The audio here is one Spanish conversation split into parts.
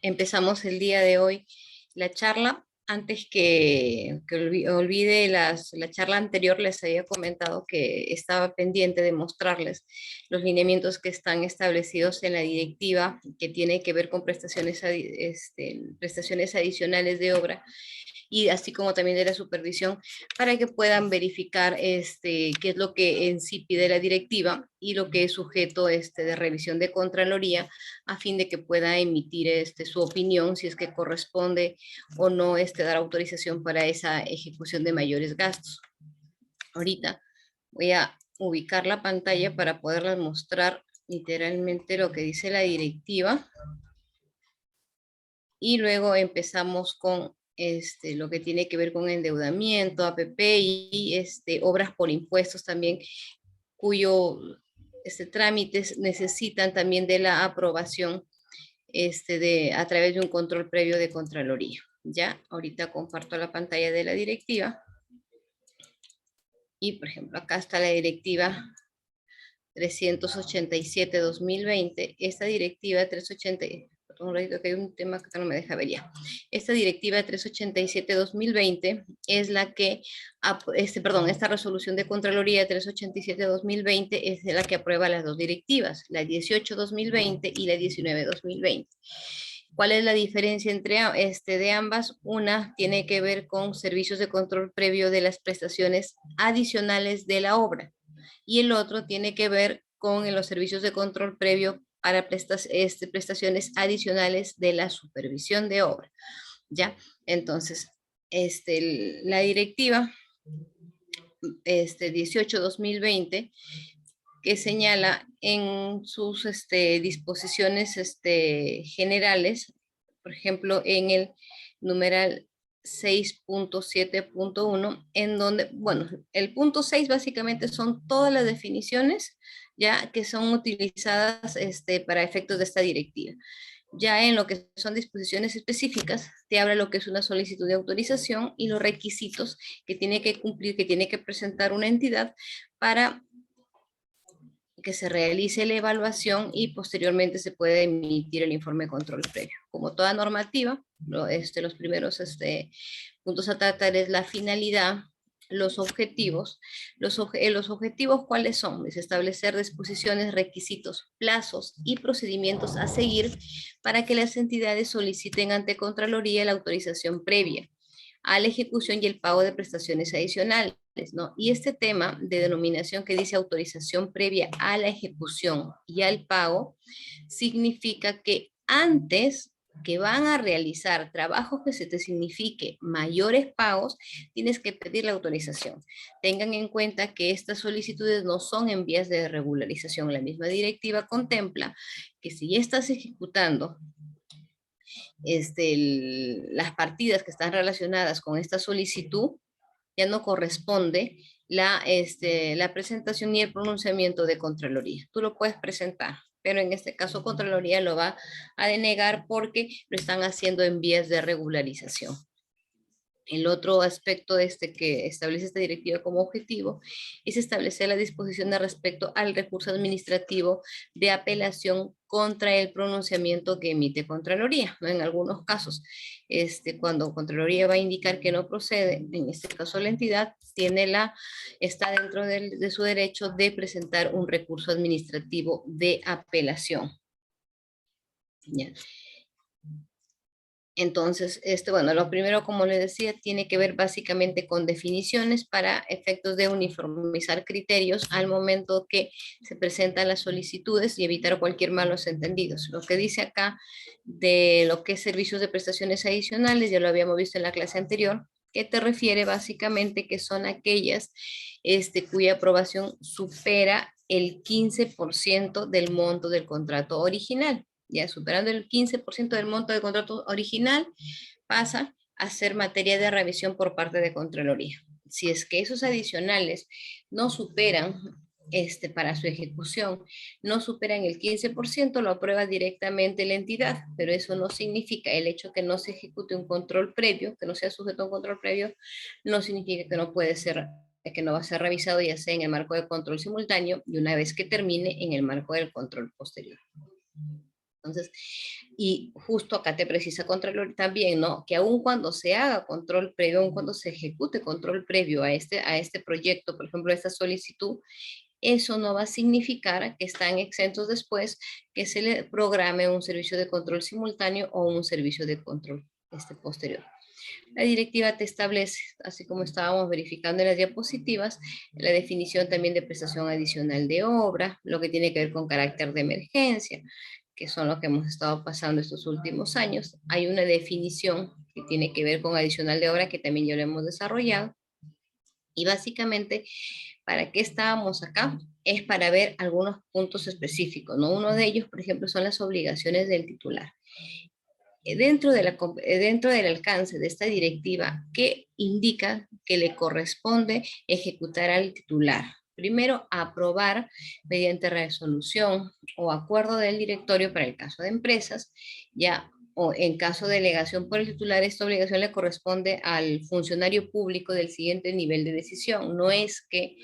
Empezamos el día de hoy la charla. Antes que olvide la charla anterior, les había comentado que estaba pendiente de mostrarles los lineamientos que están establecidos en la directiva que tiene que ver con prestaciones adicionales de obra, y así como también de la supervisión, para que puedan verificar qué es lo que en sí pide la directiva y lo que es sujeto de revisión de Contraloría, a fin de que pueda emitir su opinión si es que corresponde o no dar autorización para esa ejecución de mayores gastos. Ahorita voy a ubicar la pantalla para poderles mostrar literalmente lo que dice la directiva, y luego empezamos con lo que tiene que ver con endeudamiento, APP y obras por impuestos también, cuyo trámites necesitan también de la aprobación a través de un control previo de Contraloría. Ya, ahorita comparto la pantalla de la directiva. Y, por ejemplo, acá está la directiva 387-2020. Esta directiva 380, un ratito que hay un tema que no me deja ver ya. Esta directiva 387-2020 es la que, esta resolución de Contraloría 387-2020 es la que aprueba las dos directivas, la 18-2020 y la 19-2020. ¿Cuál es la diferencia entre de ambas? Una tiene que ver con servicios de control previo de las prestaciones adicionales de la obra, y el otro tiene que ver con los servicios de control previo para prestaciones adicionales de la supervisión de obra. ¿Ya? Entonces, la directiva 18-2020, que señala en sus disposiciones generales, por ejemplo, en el numeral 6.7.1, en donde, bueno, el punto 6 básicamente son todas las definiciones ya que son utilizadas para efectos de esta directiva. Ya en lo que son disposiciones específicas, te habla lo que es una solicitud de autorización y los requisitos que tiene que cumplir, que tiene que presentar una entidad para que se realice la evaluación y posteriormente se puede emitir el informe de control previo. Como toda normativa, los primeros puntos a tratar es la finalidad, los objetivos. Los objetivos, ¿cuáles son? Es establecer disposiciones, requisitos, plazos y procedimientos a seguir para que las entidades soliciten ante Contraloría la autorización previa a la ejecución y el pago de prestaciones adicionales, ¿no? Y este tema de denominación que dice autorización previa a la ejecución y al pago, significa que antes que van a realizar trabajos que se te signifique mayores pagos, tienes que pedir la autorización. Tengan en cuenta que estas solicitudes no son en vías de regularización. La misma directiva contempla que si ya estás ejecutando las partidas que están relacionadas con esta solicitud, ya no corresponde la presentación ni el pronunciamiento de Contraloría. Tú lo puedes presentar, pero en este caso Contraloría lo va a denegar porque lo están haciendo en vías de regularización. El otro aspecto que establece esta directiva como objetivo es establecer la disposición respecto al recurso administrativo de apelación contra el pronunciamiento que emite Contraloría, ¿no? En algunos casos, cuando Contraloría va a indicar que no procede, en este caso la entidad está dentro de su derecho de presentar un recurso administrativo de apelación. ¿Ya? Entonces, bueno, lo primero, como les decía, tiene que ver básicamente con definiciones para efectos de uniformizar criterios al momento que se presentan las solicitudes y evitar cualquier malos entendidos. Lo que dice acá de lo que es servicios de prestaciones adicionales, ya lo habíamos visto en la clase anterior, que te refiere básicamente que son aquellas cuya aprobación supera el 15% del monto del contrato original. Ya superando el 15% del monto del contrato original, pasa a ser materia de revisión por parte de Contraloría. Si es que esos adicionales no superan, para su ejecución, no superan el 15%, lo aprueba directamente la entidad, pero eso no significa, el hecho que no se ejecute un control previo, que no sea sujeto a un control previo, no significa que no puede ser, que no va a ser revisado, ya sea en el marco de control simultáneo y una vez que termine en el marco del control posterior. Entonces, y justo acá te precisa Contralor también, ¿no? Que aun cuando se haga control previo, aun cuando se ejecute control previo a este proyecto, por ejemplo, a esta solicitud, eso no va a significar que están exentos después que se le programe un servicio de control simultáneo o un servicio de control posterior. La directiva te establece, así como estábamos verificando en las diapositivas, la definición también de prestación adicional de obra, lo que tiene que ver con carácter de emergencia, que son lo que hemos estado pasando estos últimos años. Hay una definición que tiene que ver con adicional de obra que también ya lo hemos desarrollado. Y básicamente, ¿para qué estábamos acá? Es para ver algunos puntos específicos, ¿no? Uno de ellos, por ejemplo, son las obligaciones del titular. Dentro del alcance de esta directiva, ¿qué indica que le corresponde ejecutar al titular? Primero, aprobar mediante resolución o acuerdo del directorio para el caso de empresas, ya o en caso de delegación por el titular, esta obligación le corresponde al funcionario público del siguiente nivel de decisión. No es que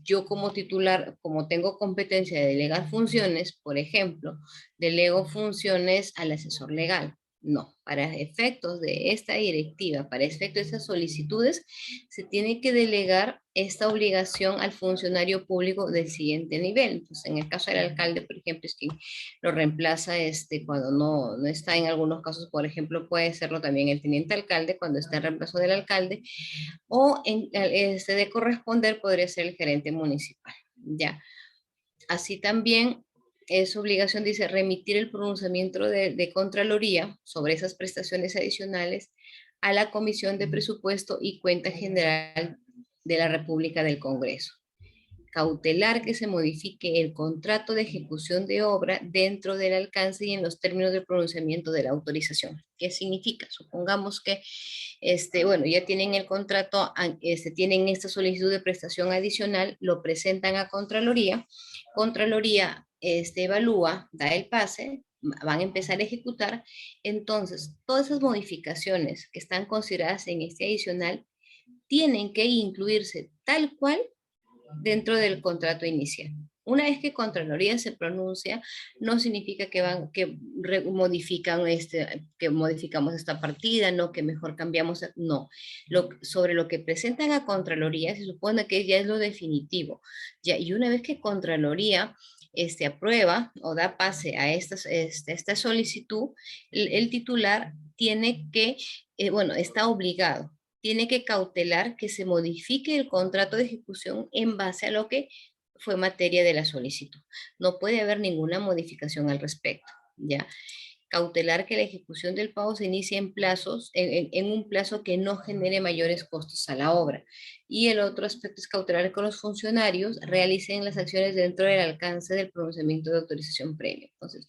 yo como titular, como tengo competencia de delegar funciones, por ejemplo, delego funciones al asesor legal. No, para efectos de esta directiva, para efectos de estas solicitudes, se tiene que delegar esta obligación al funcionario público del siguiente nivel. Entonces, en el caso del alcalde, por ejemplo, es quien lo reemplaza cuando no está. En algunos casos, por ejemplo, puede serlo también el teniente alcalde cuando está en reemplazo del alcalde, o de corresponder podría ser el gerente municipal. Ya. Así también es obligación, dice, remitir el pronunciamiento de Contraloría sobre esas prestaciones adicionales a la Comisión de Presupuesto y Cuenta General de la República del Congreso. Cautelar que se modifique el contrato de ejecución de obra dentro del alcance y en los términos del pronunciamiento de la autorización. ¿Qué significa? Supongamos que, bueno, ya tienen el contrato, tienen esta solicitud de prestación adicional, lo presentan a Contraloría, Contraloría evalúa, da el pase, van a empezar a ejecutar, entonces todas esas modificaciones que están consideradas en este adicional tienen que incluirse tal cual dentro del contrato inicial. Una vez que Contraloría se pronuncia, no significa modifican que modificamos esta partida, no, que mejor cambiamos, no. Sobre lo que presentan a Contraloría se supone que ya es lo definitivo. Ya, y una vez que Contraloría aprueba o da pase a esta solicitud, el titular tiene que, bueno, está obligado, tiene que cautelar que se modifique el contrato de ejecución en base a lo que fue materia de la solicitud. No puede haber ninguna modificación al respecto, ¿ya? Cautelar que la ejecución del pago se inicie en un plazo que no genere mayores costos a la obra. Y el otro aspecto es cautelar que los funcionarios realicen las acciones dentro del alcance del pronunciamiento de autorización previa. Entonces,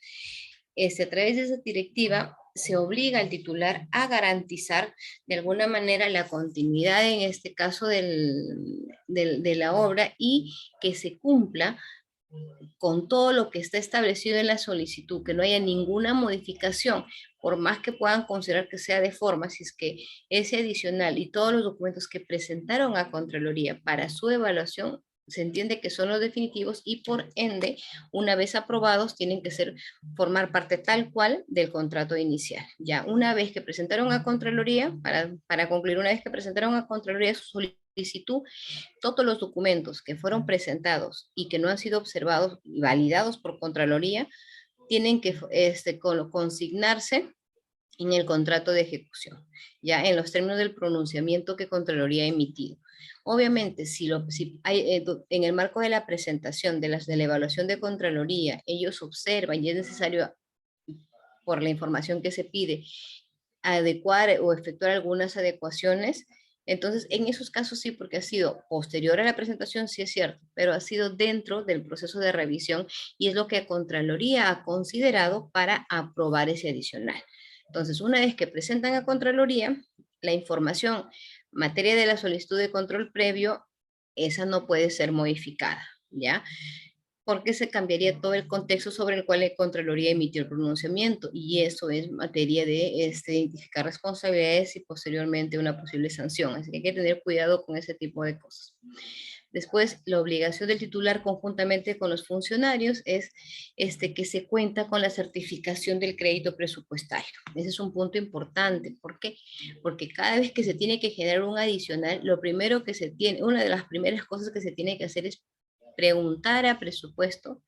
a través de esa directiva se obliga al titular a garantizar de alguna manera la continuidad, en este caso, de la obra, y que se cumpla con todo lo que está establecido en la solicitud, que no haya ninguna modificación, por más que puedan considerar que sea de forma, si es que ese adicional y todos los documentos que presentaron a Contraloría para su evaluación se entiende que son los definitivos y por ende, una vez aprobados, tienen que formar parte tal cual del contrato inicial. Ya una vez que presentaron a Contraloría, para concluir, una vez que presentaron a Contraloría su solicitud, todos los documentos que fueron presentados y que no han sido observados y validados por Contraloría tienen que consignarse en el contrato de ejecución, ya en los términos del pronunciamiento que Contraloría ha emitido. Obviamente, si hay, en el marco de la presentación de la evaluación de Contraloría, ellos observan y es necesario, por la información que se pide, adecuar o efectuar algunas adecuaciones, entonces en esos casos sí, porque ha sido posterior a la presentación, sí es cierto, pero ha sido dentro del proceso de revisión y es lo que Contraloría ha considerado para aprobar ese adicional. Entonces, una vez que presentan a Contraloría, la información materia de la solicitud de control previo, esa no puede ser modificada, ¿ya? Porque se cambiaría todo el contexto sobre el cual la Contraloría emitió el pronunciamiento y eso es materia de identificar responsabilidades y posteriormente una posible sanción. Así que hay que tener cuidado con ese tipo de cosas. Después, la obligación del titular conjuntamente con los funcionarios es que se cuenta con la certificación del crédito presupuestario. Ese es un punto importante. ¿Por qué? Porque cada vez que se tiene que generar un adicional, lo primero que se tiene, una de las primeras cosas que se tiene que hacer es preguntar a presupuesto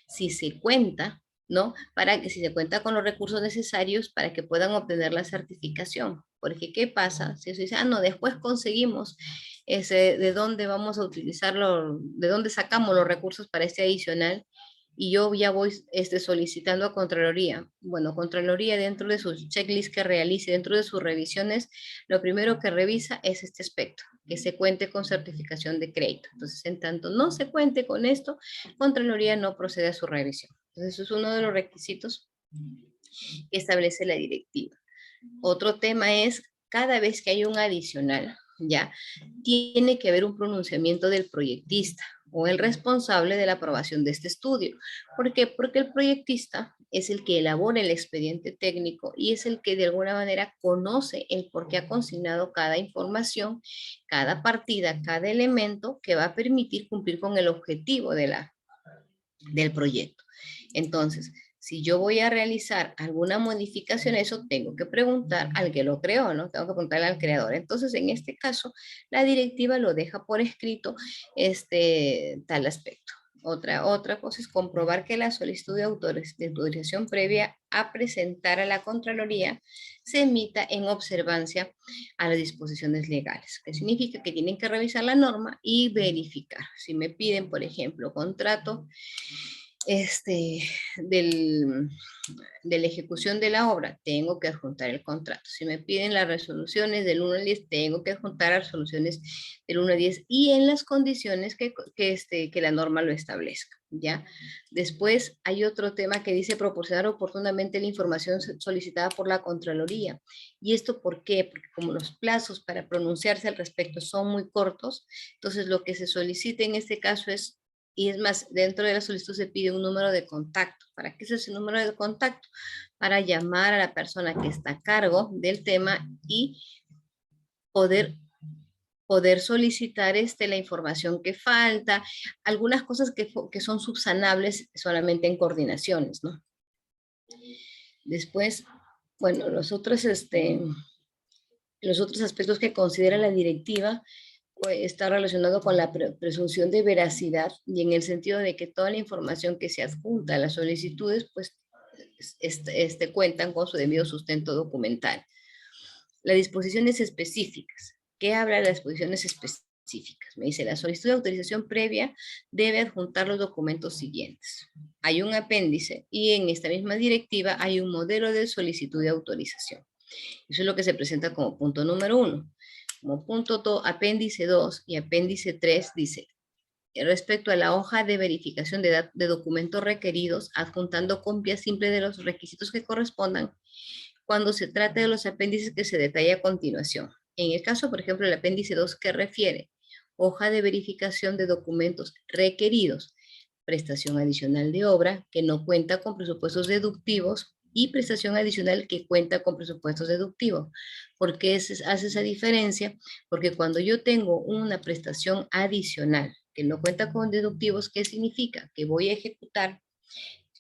si se cuenta, ¿no? Para que si se cuenta con los recursos necesarios para que puedan obtener la certificación. Porque, ¿qué pasa? Si se dice, ah, no, después conseguimos de dónde vamos a utilizarlo, de dónde sacamos los recursos para este adicional, y yo ya voy solicitando a Contraloría. Bueno, Contraloría dentro de sus checklist que realice, dentro de sus revisiones, lo primero que revisa es este aspecto, que se cuente con certificación de crédito. Entonces, en tanto no se cuente con esto, Contraloría no procede a su revisión. Entonces, eso es uno de los requisitos que establece la directiva. Otro tema es, cada vez que hay un adicional, ya, tiene que haber un pronunciamiento del proyectista o el responsable de la aprobación de este estudio. ¿Por qué? Porque el proyectista es el que elabora el expediente técnico y es el que de alguna manera conoce el por qué ha consignado cada información, cada partida, cada elemento que va a permitir cumplir con el objetivo del proyecto. Entonces, si yo voy a realizar alguna modificación, eso tengo que preguntar al que lo creó, ¿no? Tengo que preguntarle al creador. Entonces, en este caso, la directiva lo deja por escrito tal aspecto. Otra cosa es comprobar que la solicitud de autorización previa a presentar a la Contraloría se emita en observancia a las disposiciones legales, que significa que tienen que revisar la norma y verificar. Si me piden, por ejemplo, contrato del, de la ejecución de la obra, tengo que adjuntar el contrato. Si me piden las resoluciones del 1 al 10, tengo que adjuntar las resoluciones del 1 al 10 y en las condiciones que la norma lo establezca, ¿ya? Después hay otro tema que dice proporcionar oportunamente la información solicitada por la Contraloría. ¿Y esto por qué? Porque como los plazos para pronunciarse al respecto son muy cortos, entonces lo que se solicita en este caso es, y es más, dentro de la solicitud se pide un número de contacto. ¿Para qué es ese número de contacto? Para llamar a la persona que está a cargo del tema y poder solicitar la información que falta, algunas cosas que son subsanables solamente en coordinaciones, ¿no? Después, bueno, los otros aspectos que considera la directiva pues, está relacionado con la presunción de veracidad y en el sentido de que toda la información que se adjunta a las solicitudes, pues, cuentan con su debido sustento documental. Las disposiciones específicas. ¿Qué habla de las disposiciones específicas? Me dice, la solicitud de autorización previa debe adjuntar los documentos siguientes. Hay un apéndice y en esta misma directiva hay un modelo de solicitud de autorización. Eso es lo que se presenta como punto número 1. Como punto apéndice 2 y apéndice 3 dice, respecto a la hoja de verificación de documentos requeridos, adjuntando copia simple de los requisitos que correspondan cuando se trate de los apéndices que se detalla a continuación. En el caso, por ejemplo, el apéndice 2 que refiere hoja de verificación de documentos requeridos, prestación adicional de obra que no cuenta con presupuestos deductivos y prestación adicional que cuenta con presupuestos deductivos. ¿Por qué hace esa diferencia? Porque cuando yo tengo una prestación adicional que no cuenta con deductivos, ¿qué significa? Que voy a ejecutar,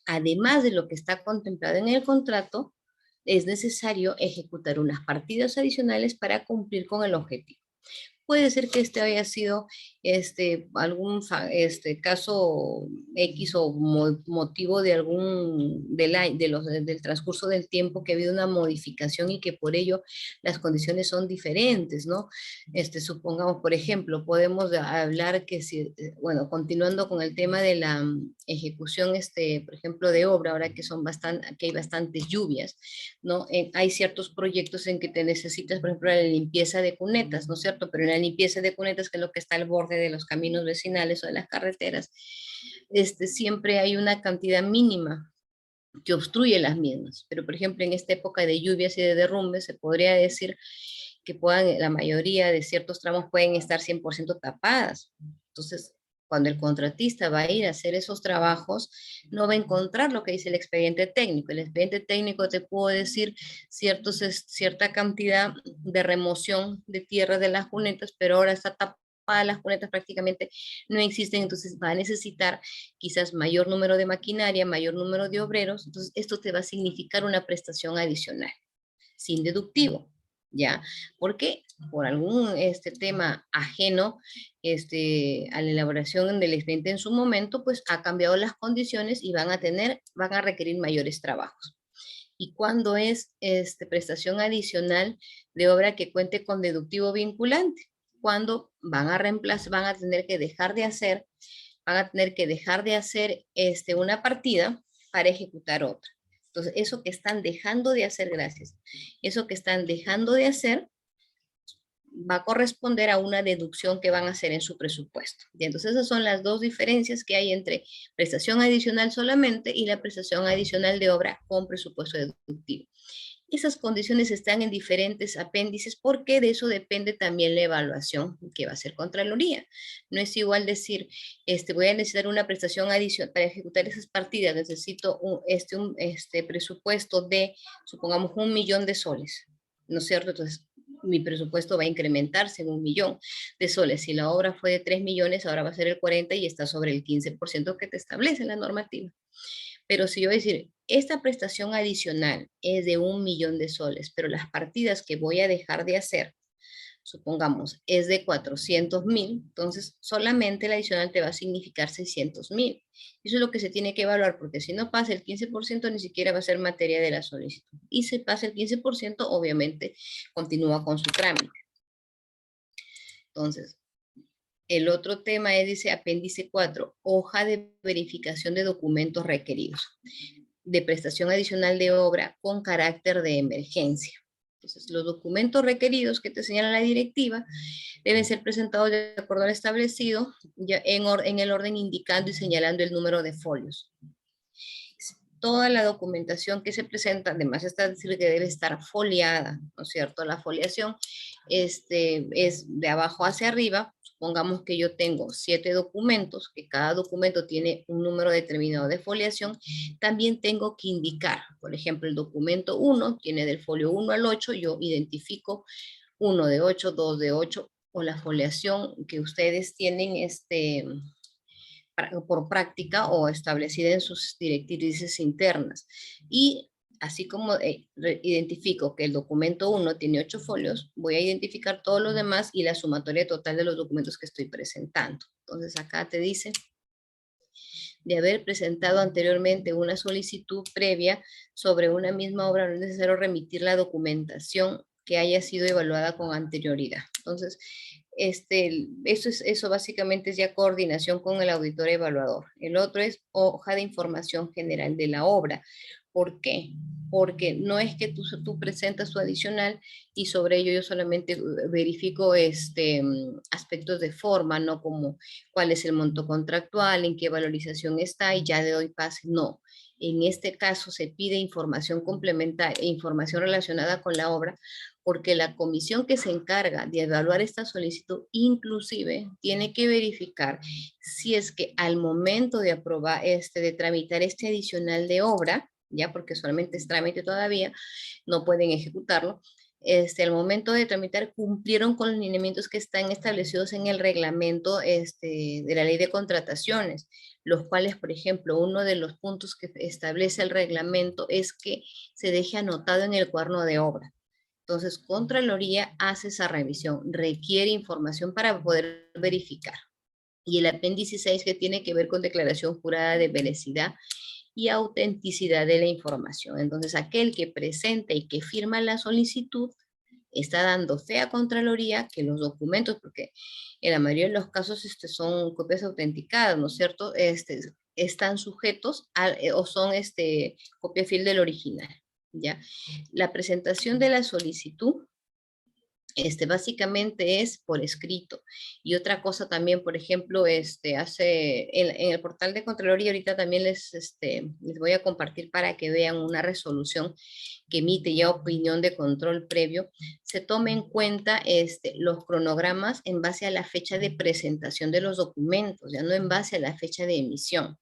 además de lo que está contemplado en el contrato, es necesario ejecutar unas partidas adicionales para cumplir con el objetivo. Puede ser que haya sido algún caso X o motivo de del transcurso del tiempo que ha habido una modificación y que por ello las condiciones son diferentes, ¿no? Supongamos, por ejemplo, podemos hablar que si, bueno, continuando con el tema de la ejecución, por ejemplo, de obra, ahora que hay bastantes lluvias, ¿no? Hay ciertos proyectos en que te necesitas, por ejemplo, la limpieza de cunetas, ¿no es cierto? Pero en la limpieza de cunetas, que es lo que está al borde de los caminos vecinales o de las carreteras, siempre hay una cantidad mínima que obstruye las mismas. Pero, por ejemplo, en esta época de lluvias y de derrumbes, se podría decir que la mayoría de ciertos tramos pueden estar 100% tapadas. Entonces, cuando el contratista va a ir a hacer esos trabajos, no va a encontrar lo que dice el expediente técnico. El expediente técnico te puede decir cierta cantidad de remoción de tierra de las cunetas, pero ahora está tapada tapadas las cunetas, prácticamente no existen, entonces va a necesitar quizás mayor número de maquinaria, mayor número de obreros, entonces esto te va a significar una prestación adicional, sin deductivo, ¿ya? Porque por algún tema ajeno a la elaboración del expediente en su momento, pues ha cambiado las condiciones y van a requerir mayores trabajos. ¿Y cuándo es prestación adicional de obra que cuente con deductivo vinculante? Cuando van a reemplazar, van a tener que dejar de hacer, una partida para ejecutar otra. Entonces, eso que están dejando de hacer, gracias, eso que están dejando de hacer va a corresponder a una deducción que van a hacer en su presupuesto. Y entonces esas son las dos diferencias que hay entre prestación adicional solamente y la prestación adicional de obra con presupuesto deductivo. Esas condiciones están en diferentes apéndices porque de eso depende también la evaluación que va a hacer Contraloría. No es igual decir, voy a necesitar una prestación adicional para ejecutar esas partidas, necesito un presupuesto de, supongamos, 1.000.000 de soles, ¿no es cierto? Entonces, mi presupuesto va a incrementarse en 1.000.000 de soles. Si la obra fue de 3 millones, ahora va a ser el 40 y está sobre el 15% que te establece la normativa. Pero si yo decir, esta prestación adicional es de 1.000.000 de soles, pero las partidas que voy a dejar de hacer, supongamos, es de 400.000, entonces solamente el adicional te va a significar 600.000. Eso es lo que se tiene que evaluar, porque si no pasa el 15%, ni siquiera va a ser materia de la solicitud. Y si pasa el 15%, obviamente continúa con su trámite. Entonces, el otro tema es, dice, apéndice 4, hoja de verificación de documentos requeridos de prestación adicional de obra con carácter de emergencia. Entonces, los documentos requeridos que te señala la directiva deben ser presentados de acuerdo al establecido en el orden indicando y señalando el número de folios. Toda la documentación que se presenta, además está decir que debe estar foliada, ¿no es cierto? La foliación es de abajo hacia arriba. Supongamos que yo tengo 7 documentos, que cada documento tiene un número determinado de foliación, también tengo que indicar, por ejemplo, el documento 1 tiene del folio 1 al 8, yo identifico 1 de 8, 2 de 8, o la foliación que ustedes tienen por práctica o establecida en sus directrices internas. Y así como identifico que el documento 1 tiene 8 folios, voy a identificar todos los demás y la sumatoria total de los documentos que estoy presentando. Entonces acá te dice de haber presentado anteriormente una solicitud previa sobre una misma obra, no es necesario remitir la documentación que haya sido evaluada con anterioridad. Entonces, eso básicamente es ya coordinación con el auditor evaluador. El otro es hoja de información general de la obra. ¿Por qué? Porque no es que tú presentas tu adicional y sobre ello yo solamente verifico aspectos de forma, no como cuál es el monto contractual, en qué valorización está y ya le doy pase. No. En este caso se pide información complementaria, información relacionada con la obra, porque la comisión que se encarga de evaluar esta solicitud inclusive tiene que verificar si es que al momento de aprobar, de tramitar este adicional de obra, ya porque solamente es trámite todavía, no pueden ejecutarlo, al momento de tramitar cumplieron con los lineamientos que están establecidos en el reglamento de la ley de contrataciones, los cuales, por ejemplo, uno de los puntos que establece el reglamento es que se deje anotado en el cuaderno de obra. Entonces, Contraloría hace esa revisión, requiere información para poder verificar. Y el apéndice 6 que tiene que ver con declaración jurada de veracidad y autenticidad de la información. Entonces, aquel que presenta y que firma la solicitud está dando fe a Contraloría que los documentos, porque en la mayoría de los casos son copias autenticadas, ¿no es cierto? Están sujetos o son copia fiel del original, ¿ya? La presentación de la solicitud básicamente es por escrito. Y otra cosa también, por ejemplo, en el portal de Contraloría, ahorita también les voy a compartir para que vean una resolución que emite ya opinión de control previo, se tome en cuenta los cronogramas en base a la fecha de presentación de los documentos, ya no en base a la fecha de emisión.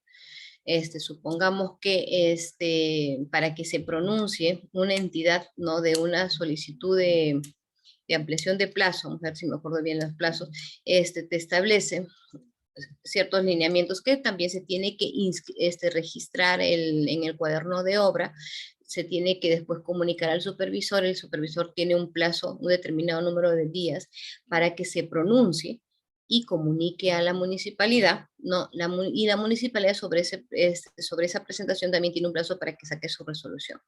Supongamos que para que se pronuncie una entidad, ¿no?, de una solicitud de de ampliación de plazo, vamos a ver si me acuerdo bien los plazos, te establece ciertos lineamientos que también se tiene que registrar en el cuaderno de obra, se tiene que después comunicar al supervisor, el supervisor tiene un plazo, un determinado número de días para que se pronuncie y comunique a la municipalidad, ¿no? Y la municipalidad sobre esa presentación también tiene un plazo para que saque su resolución.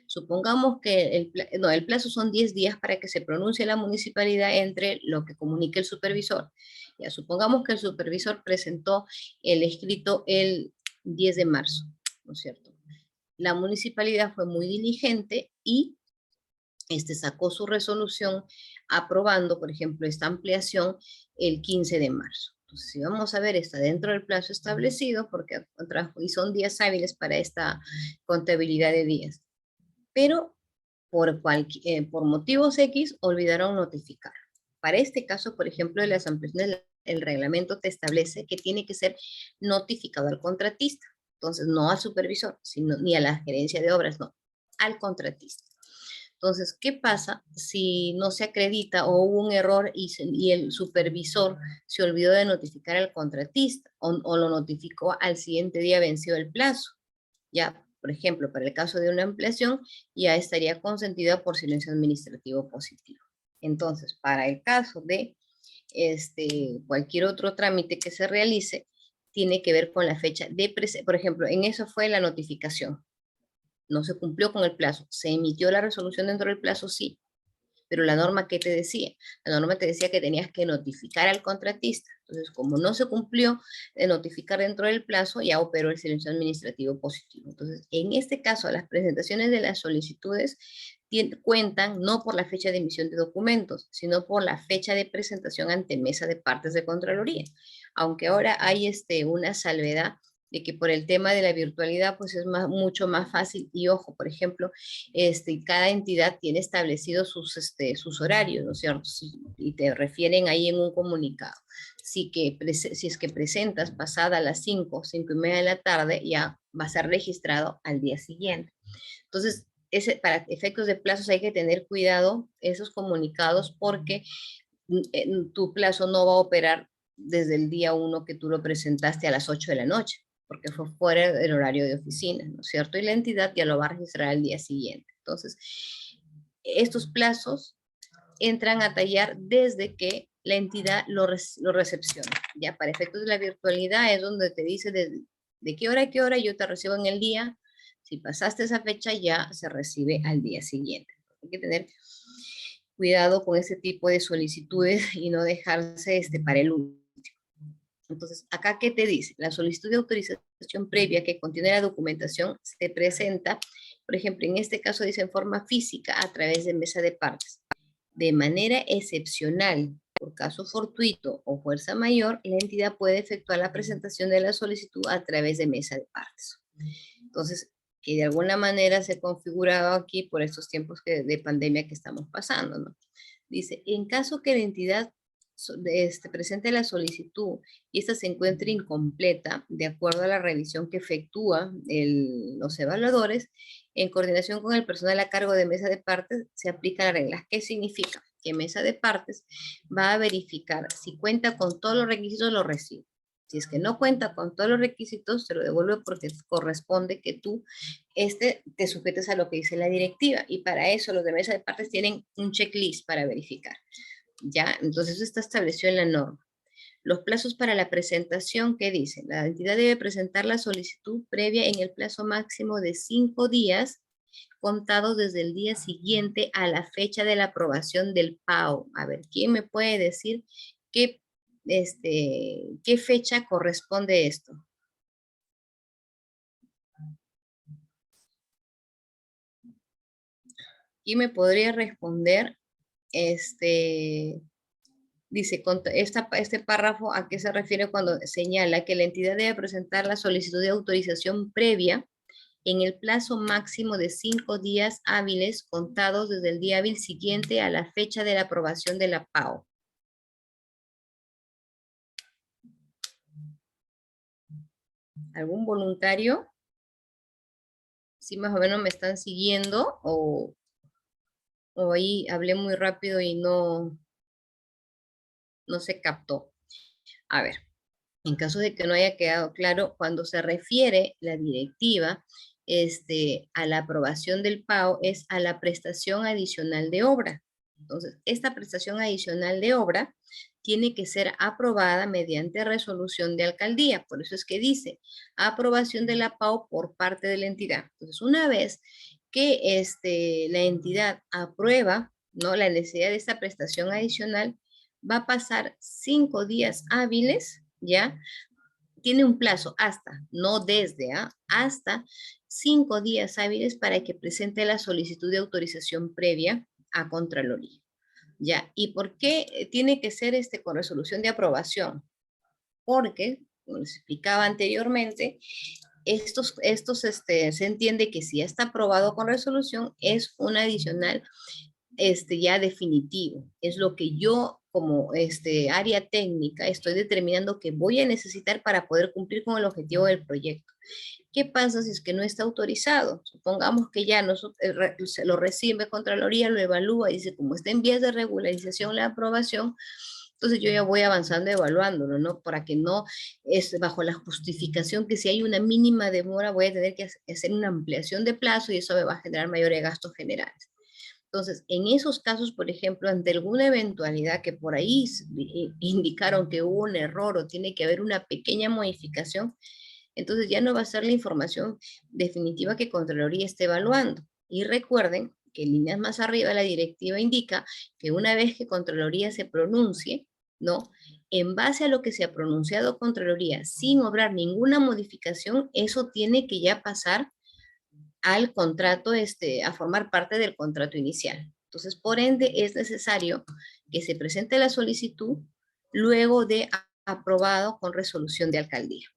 Supongamos que el plazo son 10 días para que se pronuncie la municipalidad entre lo que comunique el supervisor. Ya, supongamos que el supervisor presentó el escrito el 10 de marzo, ¿no es cierto? La municipalidad fue muy diligente y sacó su resolución aprobando, por ejemplo, esta ampliación el 15 de marzo. Entonces, si vamos a ver, está dentro del plazo establecido porque y son días hábiles para esta contabilidad de días. Pero por motivos X olvidaron notificar. Para este caso, por ejemplo, de las ampliaciones, el reglamento te establece que tiene que ser notificado al contratista. Entonces, no al supervisor, ni a la gerencia de obras, no, al contratista. Entonces, ¿qué pasa si no se acredita o hubo un error y el supervisor se olvidó de notificar al contratista o lo notificó al siguiente día vencido el plazo? Ya, por ejemplo, para el caso de una ampliación, ya estaría consentida por silencio administrativo positivo. Entonces, para el caso de cualquier otro trámite que se realice, tiene que ver con la fecha de por ejemplo, en eso fue la notificación. No se cumplió con el plazo. ¿Se emitió la resolución dentro del plazo? Sí. Pero la norma, ¿qué te decía? La norma te decía que tenías que notificar al contratista. Entonces, como no se cumplió de notificar dentro del plazo, ya operó el silencio administrativo positivo. Entonces, en este caso, las presentaciones de las solicitudes cuentan no por la fecha de emisión de documentos, sino por la fecha de presentación ante mesa de partes de Contraloría. Aunque ahora hay una salvedad de que por el tema de la virtualidad, pues es mucho más fácil. Y ojo, por ejemplo, cada entidad tiene establecidos sus horarios, ¿no es cierto? Y te refieren ahí en un comunicado. Si es que presentas pasada a las 5:30 de la tarde, ya va a ser registrado al día siguiente. Entonces, para efectos de plazos hay que tener cuidado esos comunicados porque tu plazo no va a operar desde el día 1 que tú lo presentaste a las 8 de la noche, porque fue fuera del horario de oficina, ¿no es cierto? Y la entidad ya lo va a registrar al día siguiente. Entonces, estos plazos entran a tallar desde que la entidad lo recepciona. Ya para efectos de la virtualidad es donde te dice de qué hora a qué hora yo te recibo en el día. Si pasaste esa fecha ya se recibe al día siguiente. Hay que tener cuidado con ese tipo de solicitudes y no dejarse para el último. Entonces, acá, ¿qué te dice? La solicitud de autorización previa que contiene la documentación se presenta, por ejemplo, en este caso dice en forma física a través de mesa de partes. De manera excepcional, por caso fortuito o fuerza mayor, la entidad puede efectuar la presentación de la solicitud a través de mesa de partes. Entonces, que de alguna manera se ha configurado aquí por estos tiempos de pandemia que estamos pasando, ¿no? Dice, en caso que la entidad presente la solicitud y esta se encuentre incompleta, de acuerdo a la revisión que efectúa los evaluadores, en coordinación con el personal a cargo de mesa de partes, se aplica la regla. ¿Qué significa? Que mesa de partes va a verificar si cuenta con todos los requisitos, lo recibe. Si es que no cuenta con todos los requisitos, se lo devuelve porque corresponde que tú te sujetes a lo que dice la directiva. Y para eso los de mesa de partes tienen un checklist para verificar. ¿Ya? Entonces eso está establecido en la norma. Los plazos para la presentación, ¿qué dice? La entidad debe presentar la solicitud previa en el plazo máximo de 5 días contados desde el día siguiente a la fecha de la aprobación del PAO. A ver, ¿quién me puede decir qué fecha corresponde esto? ¿Quién me podría responder? Dice, este párrafo, ¿a qué se refiere cuando señala que la entidad debe presentar la solicitud de autorización previa en el plazo máximo de 5 días hábiles contados desde el día hábil siguiente a la fecha de la aprobación de la PAO? ¿Algún voluntario? ¿Sí más o menos me están siguiendo? ¿O O ahí hablé muy rápido y no se captó. A ver, en caso de que no haya quedado claro, cuando se refiere la directiva a la aprobación del pago es a la prestación adicional de obra. Entonces, esta prestación adicional de obra tiene que ser aprobada mediante resolución de alcaldía. Por eso es que dice aprobación de la PAO por parte de la entidad. Entonces, una vez que la entidad aprueba, ¿no?, la necesidad de esta prestación adicional, va a pasar 5 días hábiles, ¿ya? Tiene un plazo hasta, no desde, hasta 5 días hábiles para que presente la solicitud de autorización previa a Contraloría, ¿ya? ¿Y por qué tiene que ser con resolución de aprobación? Porque, como les explicaba anteriormente, se entiende que si ya está aprobado con resolución, es un adicional ya definitivo. Es lo que yo como área técnica estoy determinando que voy a necesitar para poder cumplir con el objetivo del proyecto. ¿Qué pasa si es que no está autorizado? Supongamos que ya se lo recibe Contraloría, lo evalúa y dice, como está en vías de regularización la aprobación, entonces yo ya voy avanzando evaluándolo, ¿no? Para que no es bajo la justificación que si hay una mínima demora voy a tener que hacer una ampliación de plazo y eso me va a generar mayores gastos generales. Entonces, en esos casos, por ejemplo, ante alguna eventualidad que por ahí indicaron que hubo un error o tiene que haber una pequeña modificación, entonces ya no va a ser la información definitiva que Contraloría esté evaluando. Y recuerden que en líneas más arriba la directiva indica que una vez que Contraloría se pronuncie, ¿no?, en base a lo que se ha pronunciado Contraloría sin obrar ninguna modificación, eso tiene que ya pasar al contrato, a formar parte del contrato inicial. Entonces, por ende, es necesario que se presente la solicitud luego de aprobado con resolución de alcaldía.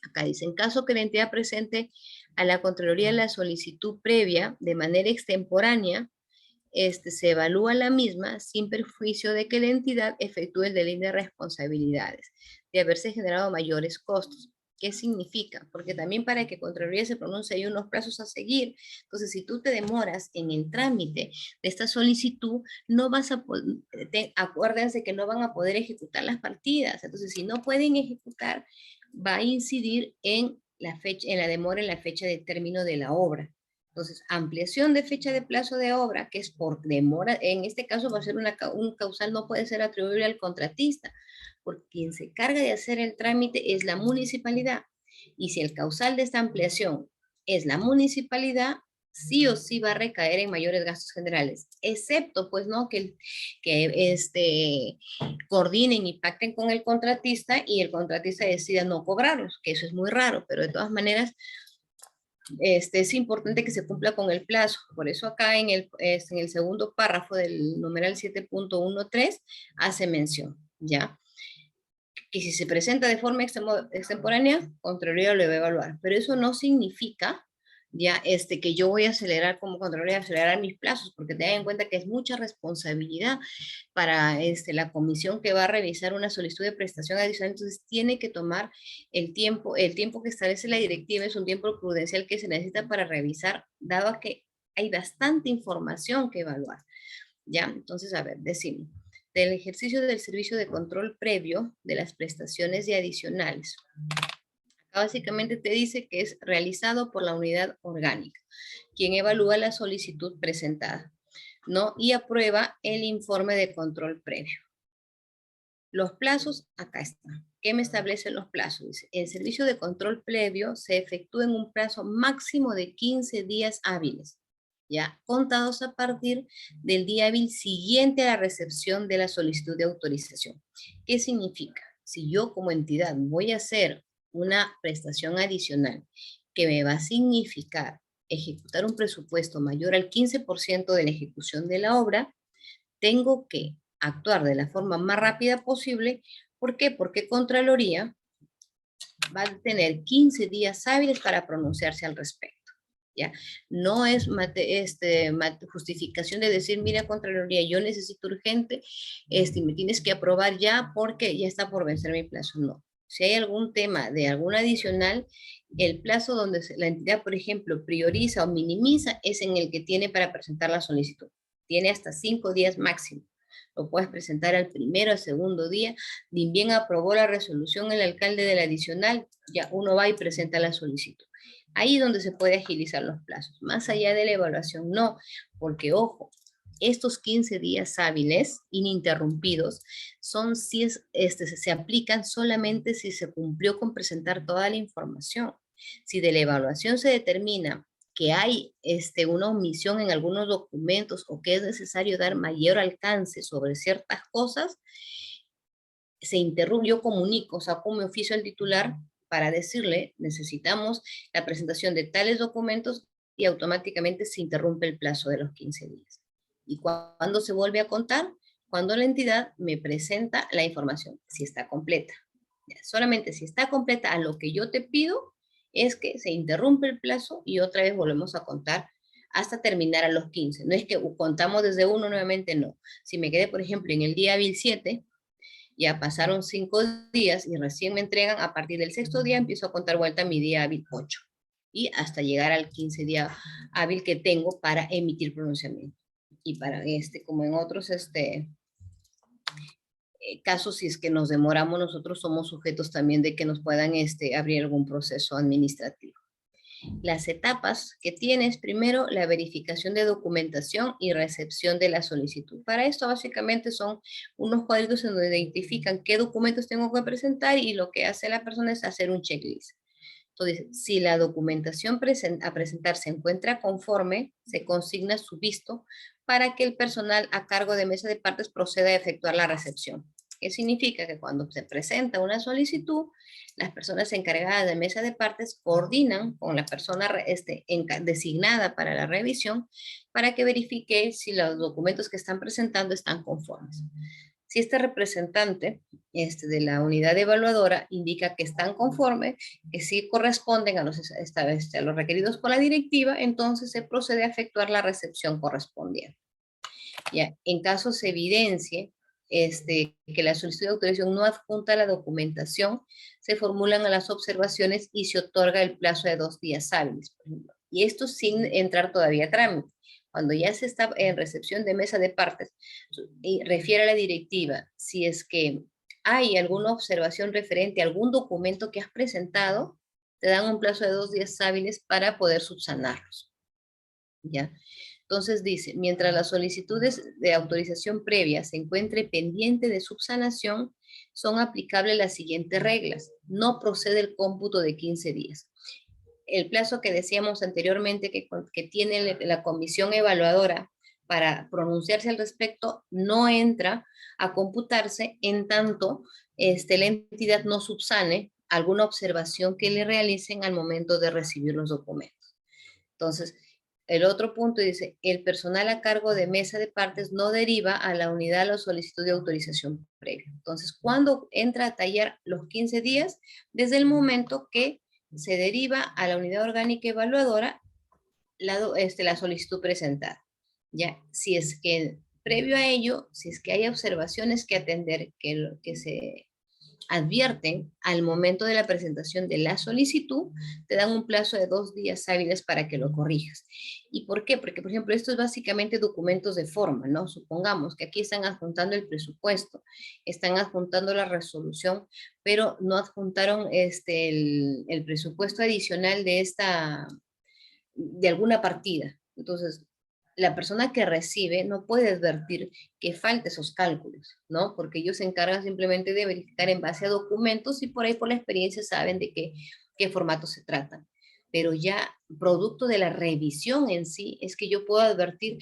Acá dice, en caso que la entidad presente a la Contraloría la solicitud previa de manera extemporánea, se evalúa la misma sin perjuicio de que la entidad efectúe el delito de responsabilidades, de haberse generado mayores costos. ¿Qué significa? Porque también para que Contraloría se pronuncie hay unos plazos a seguir. Entonces, si tú te demoras en el trámite de esta solicitud, no vas a poder, acuérdense que no van a poder ejecutar las partidas. Entonces, si no pueden ejecutar, va a incidir en la fecha, en la demora en la fecha de término de la obra. Entonces, ampliación de fecha de plazo de obra, que es por demora, en este caso va a ser un causal, no puede ser atribuible al contratista, porque quien se carga de hacer el trámite es la municipalidad. Y si el causal de esta ampliación es la municipalidad, sí o sí va a recaer en mayores gastos generales, excepto pues no que coordinen y pacten con el contratista y el contratista decida no cobrarlos, que eso es muy raro, pero de todas maneras es importante que se cumpla con el plazo. Por eso acá en el segundo párrafo del numeral 7.13 hace mención, ¿ya? Que si se presenta de forma extemporánea, Contraloría lo va a evaluar. Pero eso no significa ya que yo voy a acelerar como Contraloría, acelerar mis plazos, porque tengan en cuenta que es mucha responsabilidad para la comisión que va a revisar una solicitud de prestación adicional. Entonces tiene que tomar el tiempo que establece la directiva, es un tiempo prudencial que se necesita para revisar, dado a que hay bastante información que evaluar. ¿Ya? Entonces, a ver, decimos, del ejercicio del servicio de control previo de las prestaciones y adicionales. Acá básicamente te dice que es realizado por la unidad orgánica, quien evalúa la solicitud presentada, ¿no? Y aprueba el informe de control previo. Los plazos, acá están. ¿Qué me establecen los plazos? Dice, el servicio de control previo se efectúa en un plazo máximo de 15 días hábiles, ya contados a partir del día hábil siguiente a la recepción de la solicitud de autorización. ¿Qué significa? Si yo como entidad voy a hacer una prestación adicional que me va a significar ejecutar un presupuesto mayor al 15% de la ejecución de la obra, tengo que actuar de la forma más rápida posible. ¿Por qué? Porque Contraloría va a tener 15 días hábiles para pronunciarse al respecto. ¿Ya? No es justificación de decir, mira, Contraloría, yo necesito urgente, me tienes que aprobar ya porque ya está por vencer mi plazo. No. Si hay algún tema de algún adicional, el plazo donde la entidad, por ejemplo, prioriza o minimiza es en el que tiene para presentar la solicitud. tiene hasta 5 días máximo. Lo puedes presentar al primero, al segundo día. Ni bien aprobó la resolución el alcalde del adicional, ya uno va y presenta la solicitud. Ahí es donde se puede agilizar los plazos. Más allá de la evaluación, no, porque ojo, estos 15 días hábiles ininterrumpidos son si se aplican solamente si se cumplió con presentar toda la información. Si de la evaluación se determina que hay una omisión en algunos documentos o que es necesario dar mayor alcance sobre ciertas cosas, se interrumpe, yo comunico, saco mi oficio al titular para decirle, necesitamos la presentación de tales documentos y automáticamente se interrumpe el plazo de los 15 días. ¿Y cuándo se vuelve a contar? Cuando la entidad me presenta la información, si está completa. Solamente si está completa a lo que yo te pido, es que se interrumpe el plazo y otra vez volvemos a contar hasta terminar a los 15. No es que contamos desde uno nuevamente, no. Si me quedé, por ejemplo, en el día hábil 7, ya pasaron 5 días y recién me entregan, a partir del sexto día empiezo a contar vuelta mi día hábil 8 y hasta llegar al 15 día hábil que tengo para emitir pronunciamiento. Y para como en otros casos, si es que nos demoramos, nosotros somos sujetos también de que nos puedan abrir algún proceso administrativo. Las etapas que tienes, primero, la verificación de documentación y recepción de la solicitud. Para esto, básicamente, son unos cuadritos en donde identifican qué documentos tengo que presentar y lo que hace la persona es hacer un checklist. Entonces, si la documentación a presentar se encuentra conforme, se consigna su visto para que el personal a cargo de mesa de partes proceda a efectuar la recepción. ¿Qué significa? Que cuando se presenta una solicitud, las personas encargadas de mesa de partes coordinan con la persona designada para la revisión para que verifique si los documentos que están presentando están conformes. Si este representante de la unidad evaluadora indica que están conformes, que sí corresponden a los requeridos por la directiva, entonces se procede a efectuar la recepción correspondiente. Ya, en caso se evidencie que la solicitud de autorización no adjunta la documentación, se formulan las observaciones y se otorga el plazo de 2 días hábiles, por ejemplo. Y esto sin entrar todavía a trámite. Cuando ya se está en recepción de mesa de partes, y refiere a la directiva si es que hay alguna observación referente a algún documento que has presentado, te dan un plazo de 2 días hábiles para poder subsanarlos. ¿Ya? Entonces dice, mientras las solicitudes de autorización previa se encuentre pendiente de subsanación, son aplicables las siguientes reglas. No procede el cómputo de 15 días. El plazo que decíamos anteriormente que tiene la comisión evaluadora para pronunciarse al respecto no entra a computarse en tanto la entidad no subsane alguna observación que le realicen al momento de recibir los documentos. Entonces, el otro punto dice, el personal a cargo de mesa de partes no deriva a la unidad la solicitud de autorización previa. Entonces, ¿cuándo entra a tallar los 15 días? Desde el momento que se deriva a la unidad orgánica evaluadora la solicitud presentada. Ya, si es que previo a ello, si es que hay observaciones que atender que se advierten al momento de la presentación de la solicitud, te dan un plazo de 2 días hábiles para que lo corrijas. ¿Y por qué? Porque, por ejemplo, esto es básicamente documentos de forma, ¿no? Supongamos que aquí están adjuntando el presupuesto, están adjuntando la resolución, pero no adjuntaron el presupuesto adicional de alguna partida. Entonces, la persona que recibe no puede advertir que falte esos cálculos, ¿no? Porque ellos se encargan simplemente de verificar en base a documentos y por ahí por la experiencia saben de qué formato se trata. Pero ya producto de la revisión en sí, es que yo puedo advertir,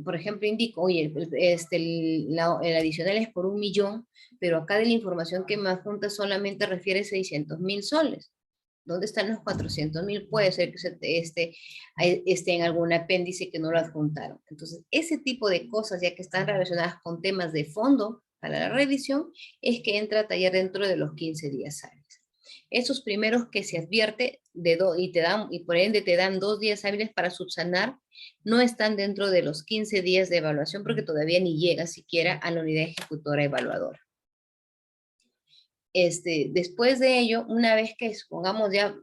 por ejemplo, indico, oye, el adicional es por 1 millón, pero acá de la información que me adjunta solamente refiere 600,000 soles. ¿Dónde están los 400,000? Puede ser que esté en algún apéndice que no lo adjuntaron. Entonces, ese tipo de cosas, ya que están relacionadas con temas de fondo para la revisión, es que entra a tallar dentro de los 15 días hábiles. Esos primeros que se advierte y por ende te dan 2 días hábiles para subsanar, no están dentro de los 15 días de evaluación porque todavía ni llega siquiera a la unidad ejecutora evaluadora. Después de ello, una vez que supongamos ya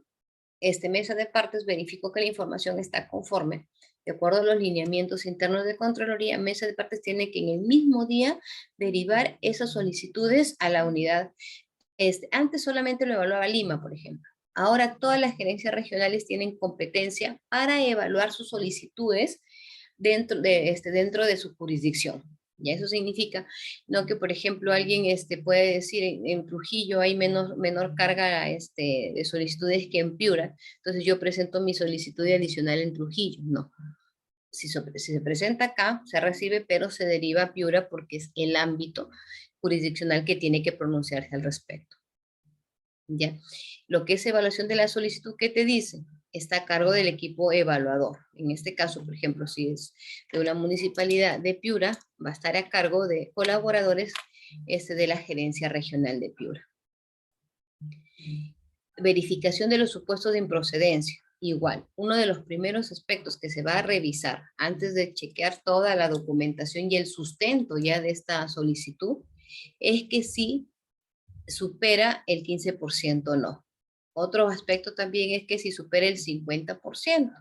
mesa de partes verificó que la información está conforme. De acuerdo a los lineamientos internos de Contraloría, mesa de partes tiene que en el mismo día derivar esas solicitudes a la unidad. Antes solamente lo evaluaba Lima, por ejemplo. Ahora todas las gerencias regionales tienen competencia para evaluar sus solicitudes dentro de su jurisdicción. Y eso significa, no que, por ejemplo, alguien puede decir en Trujillo hay menor carga de solicitudes que en Piura, entonces yo presento mi solicitud adicional en Trujillo. No. Si se presenta acá, se recibe, pero se deriva a Piura porque es el ámbito jurisdiccional que tiene que pronunciarse al respecto. ¿Ya? Lo que es evaluación de la solicitud, ¿qué te dice? Está a cargo del equipo evaluador. En este caso, por ejemplo, si es de una municipalidad de Piura, va a estar a cargo de colaboradores de la gerencia regional de Piura. Verificación de los supuestos de improcedencia. Igual, uno de los primeros aspectos que se va a revisar antes de chequear toda la documentación y el sustento ya de esta solicitud es que sí supera el 15% o no. Otro aspecto también es que si supera el 50%.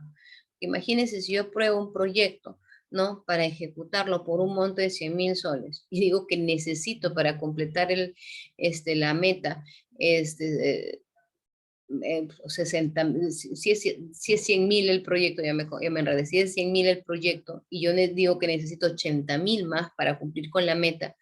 Imagínense si yo pruebo un proyecto, ¿no? Para ejecutarlo por un monto de 100.000 soles y digo que necesito para completar la meta, 60, si es 100.000 el proyecto, ya me enredé, si es 100.000 el proyecto y yo digo que necesito 80.000 más para cumplir con la meta,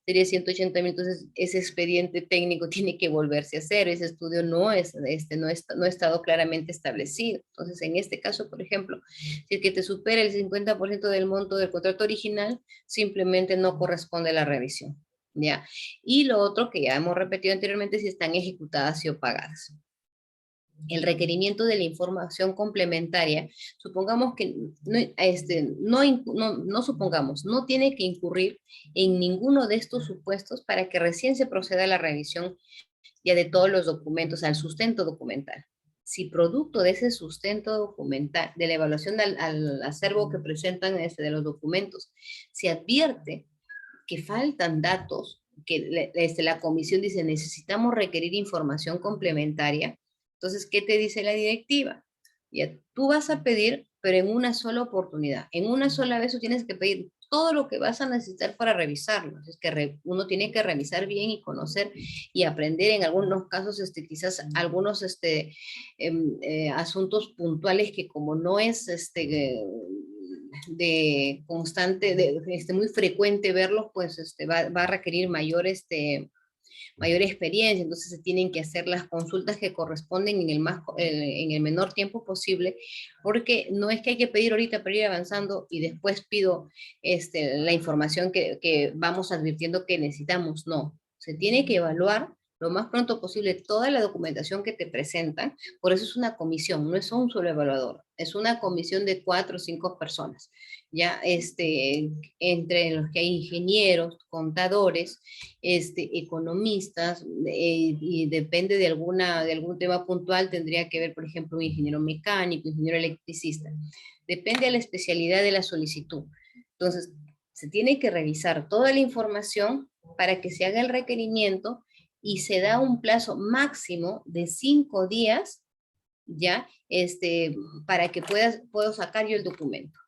sería 180.000, entonces ese expediente técnico tiene que volverse a hacer, ese estudio no ha estado claramente establecido. Entonces, en este caso, por ejemplo, si el que te supera el 50% del monto del contrato original, simplemente no corresponde a la revisión, ¿ya? Y lo otro que ya hemos repetido anteriormente, si están ejecutadas y o pagadas. El requerimiento de la información complementaria, supongamos que no supongamos, no tiene que incurrir en ninguno de estos supuestos para que recién se proceda a la revisión ya de todos los documentos, al sustento documental. Si producto de ese sustento documental, de la evaluación al acervo que presentan de los documentos, se advierte que faltan datos, que la comisión dice necesitamos requerir información complementaria. Entonces, ¿qué te dice la directiva? Ya, tú vas a pedir, pero en una sola oportunidad. En una sola vez tú tienes que pedir todo lo que vas a necesitar para revisarlo. Es que uno tiene que revisar bien y conocer y aprender en algunos casos, quizás algunos asuntos puntuales que como no es de constante, muy frecuente verlos, pues va a requerir mayor experiencia, entonces se tienen que hacer las consultas que corresponden en el menor tiempo posible, porque no es que hay que pedir ahorita para ir avanzando y después pido la información que vamos advirtiendo que necesitamos, no, se tiene que evaluar lo más pronto posible toda la documentación que te presentan, por eso es una comisión, no es un solo evaluador, es una comisión de 4 o 5 personas, ya entre los que hay ingenieros, contadores, economistas, y depende de algún tema puntual, tendría que ver, por ejemplo, un ingeniero mecánico, ingeniero electricista, depende de la especialidad de la solicitud. Entonces, se tiene que revisar toda la información para que se haga el requerimiento y se da un plazo máximo de 5 días, ¿ya? Para que puedo sacar yo el documento.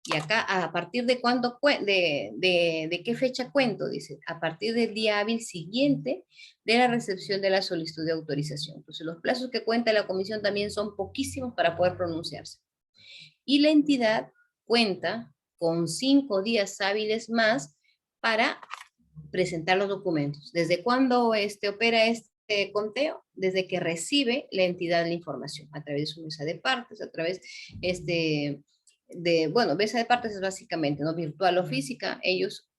Y acá, ¿a partir de cuándo, de qué fecha cuento? Dice, a partir del día hábil siguiente de la recepción de la solicitud de autorización. Entonces, los plazos que cuenta la comisión también son poquísimos para poder pronunciarse. Y la entidad cuenta con 5 días hábiles más para presentar los documentos. ¿Desde cuándo opera este conteo? Desde que recibe la entidad la información, a través de su mesa de partes, a través mesa de partes es básicamente, ¿no? Virtual o física, ellos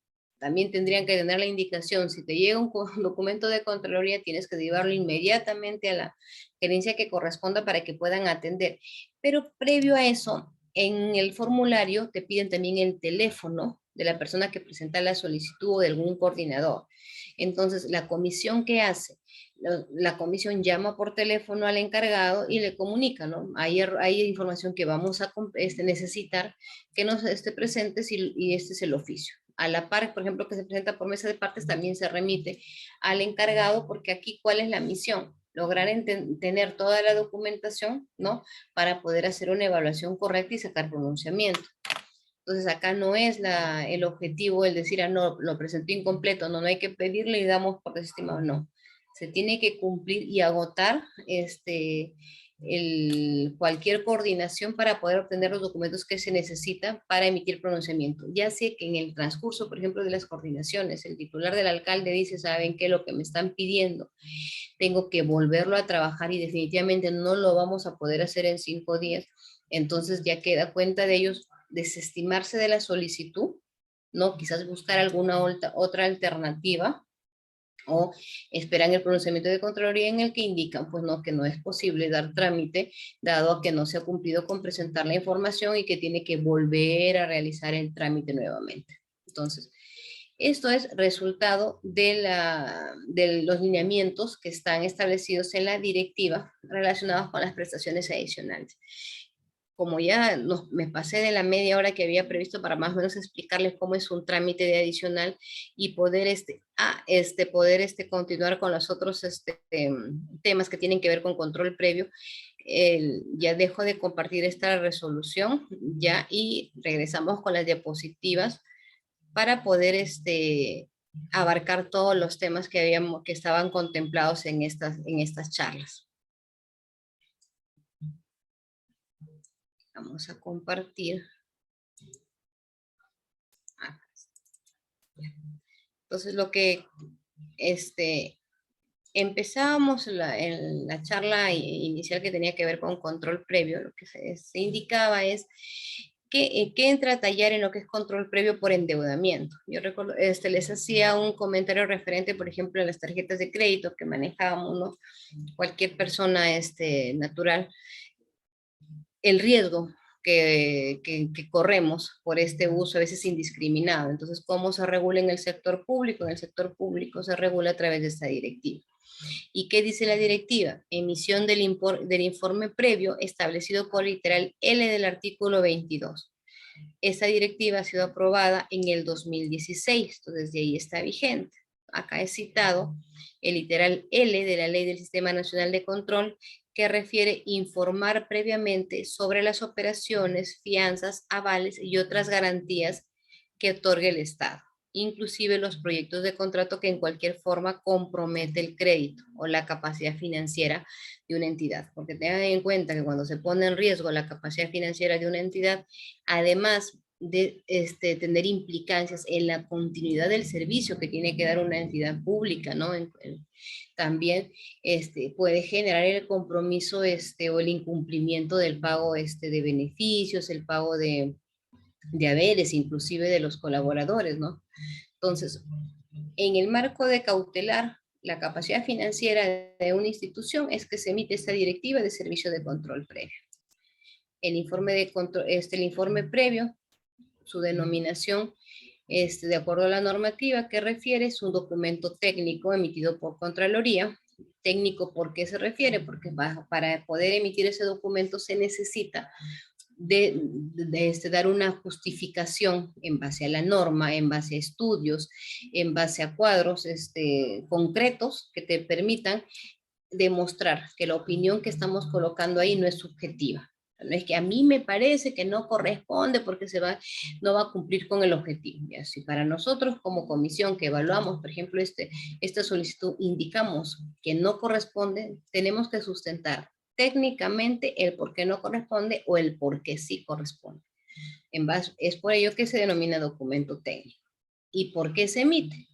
también tendrían que tener la indicación, si te llega un documento de Contraloría, tienes que llevarlo inmediatamente a la gerencia que corresponda para que puedan atender. Pero previo a eso, en el formulario te piden también el teléfono de la persona que presenta la solicitud o de algún coordinador. Entonces, la comisión que hace, la comisión llama por teléfono al encargado y le comunica, ¿no? Hay información que vamos a necesitar que nos esté presentes y este es el oficio. A la par, por ejemplo, que se presenta por mesa de partes, también se remite al encargado, porque aquí, ¿cuál es la misión? lograr tener toda la documentación, ¿no? Para poder hacer una evaluación correcta y sacar pronunciamiento. Entonces acá no es el objetivo el decir, ah, no, lo presentó incompleto, no, no hay que pedirle y damos por desestimado, no. Se tiene que cumplir y agotar cualquier coordinación para poder obtener los documentos que se necesitan para emitir pronunciamiento. Ya sé que en el transcurso, por ejemplo, de las coordinaciones, el titular del alcalde dice, ¿saben qué? Lo que me están pidiendo, tengo que volverlo a trabajar y definitivamente no lo vamos a poder hacer en 5 días. Entonces ya queda cuenta de ellos desestimarse de la solicitud, ¿no? Quizás buscar alguna otra alternativa o esperan el pronunciamiento de Contraloría en el que indican, pues no, que no es posible dar trámite, dado a que no se ha cumplido con presentar la información y que tiene que volver a realizar el trámite nuevamente. Entonces, esto es resultado de los lineamientos que están establecidos en la directiva relacionados con las prestaciones adicionales. Como ya me pasé de la media hora que había previsto para más o menos explicarles cómo es un trámite de adicional y poder continuar con los otros temas que tienen que ver con control previo, ya dejo de compartir esta resolución ya y regresamos con las diapositivas para poder abarcar todos los temas que estaban contemplados en estas charlas. Vamos a compartir. Entonces, lo que empezábamos en la charla inicial que tenía que ver con control previo, lo que se indicaba es que entra a tallar en lo que es control previo por endeudamiento. Yo recuerdo, les hacía un comentario referente, por ejemplo, a las tarjetas de crédito que manejábamos, ¿no? Cualquier persona natural, el riesgo que corremos por este uso a veces indiscriminado. Entonces, ¿cómo se regula en el sector público? En el sector público se regula a través de esta directiva. ¿Y qué dice la directiva? Emisión del informe previo establecido por literal L del artículo 22. Esta directiva ha sido aprobada en el 2016, entonces de ahí está vigente. Acá he citado el literal L de la Ley del Sistema Nacional de Control, que refiere informar previamente sobre las operaciones, fianzas, avales y otras garantías que otorgue el Estado, inclusive los proyectos de contrato que en cualquier forma compromete el crédito o la capacidad financiera de una entidad. Porque tengan en cuenta que cuando se pone en riesgo la capacidad financiera de una entidad, además de tener implicancias en la continuidad del servicio que tiene que dar una entidad pública, ¿no? También puede generar el compromiso o el incumplimiento del pago de beneficios, el pago de haberes, inclusive de los colaboradores, ¿no? Entonces, en el marco de cautelar la capacidad financiera de una institución es que se emite esta directiva de servicio de control previo. El informe de control, el informe previo, su denominación, de acuerdo a la normativa que refiere, es un documento técnico emitido por Contraloría. Técnico, ¿por qué se refiere? Porque para poder emitir ese documento se necesita dar una justificación en base a la norma, en base a estudios, en base a cuadros concretos que te permitan demostrar que la opinión que estamos colocando ahí no es subjetiva. No es que a mí me parece que no corresponde porque no va a cumplir con el objetivo. Y así para nosotros como comisión que evaluamos, por ejemplo, esta solicitud, indicamos que no corresponde, tenemos que sustentar técnicamente el por qué no corresponde o el por qué sí corresponde. Es por ello que se denomina documento técnico. ¿Y por qué se emite?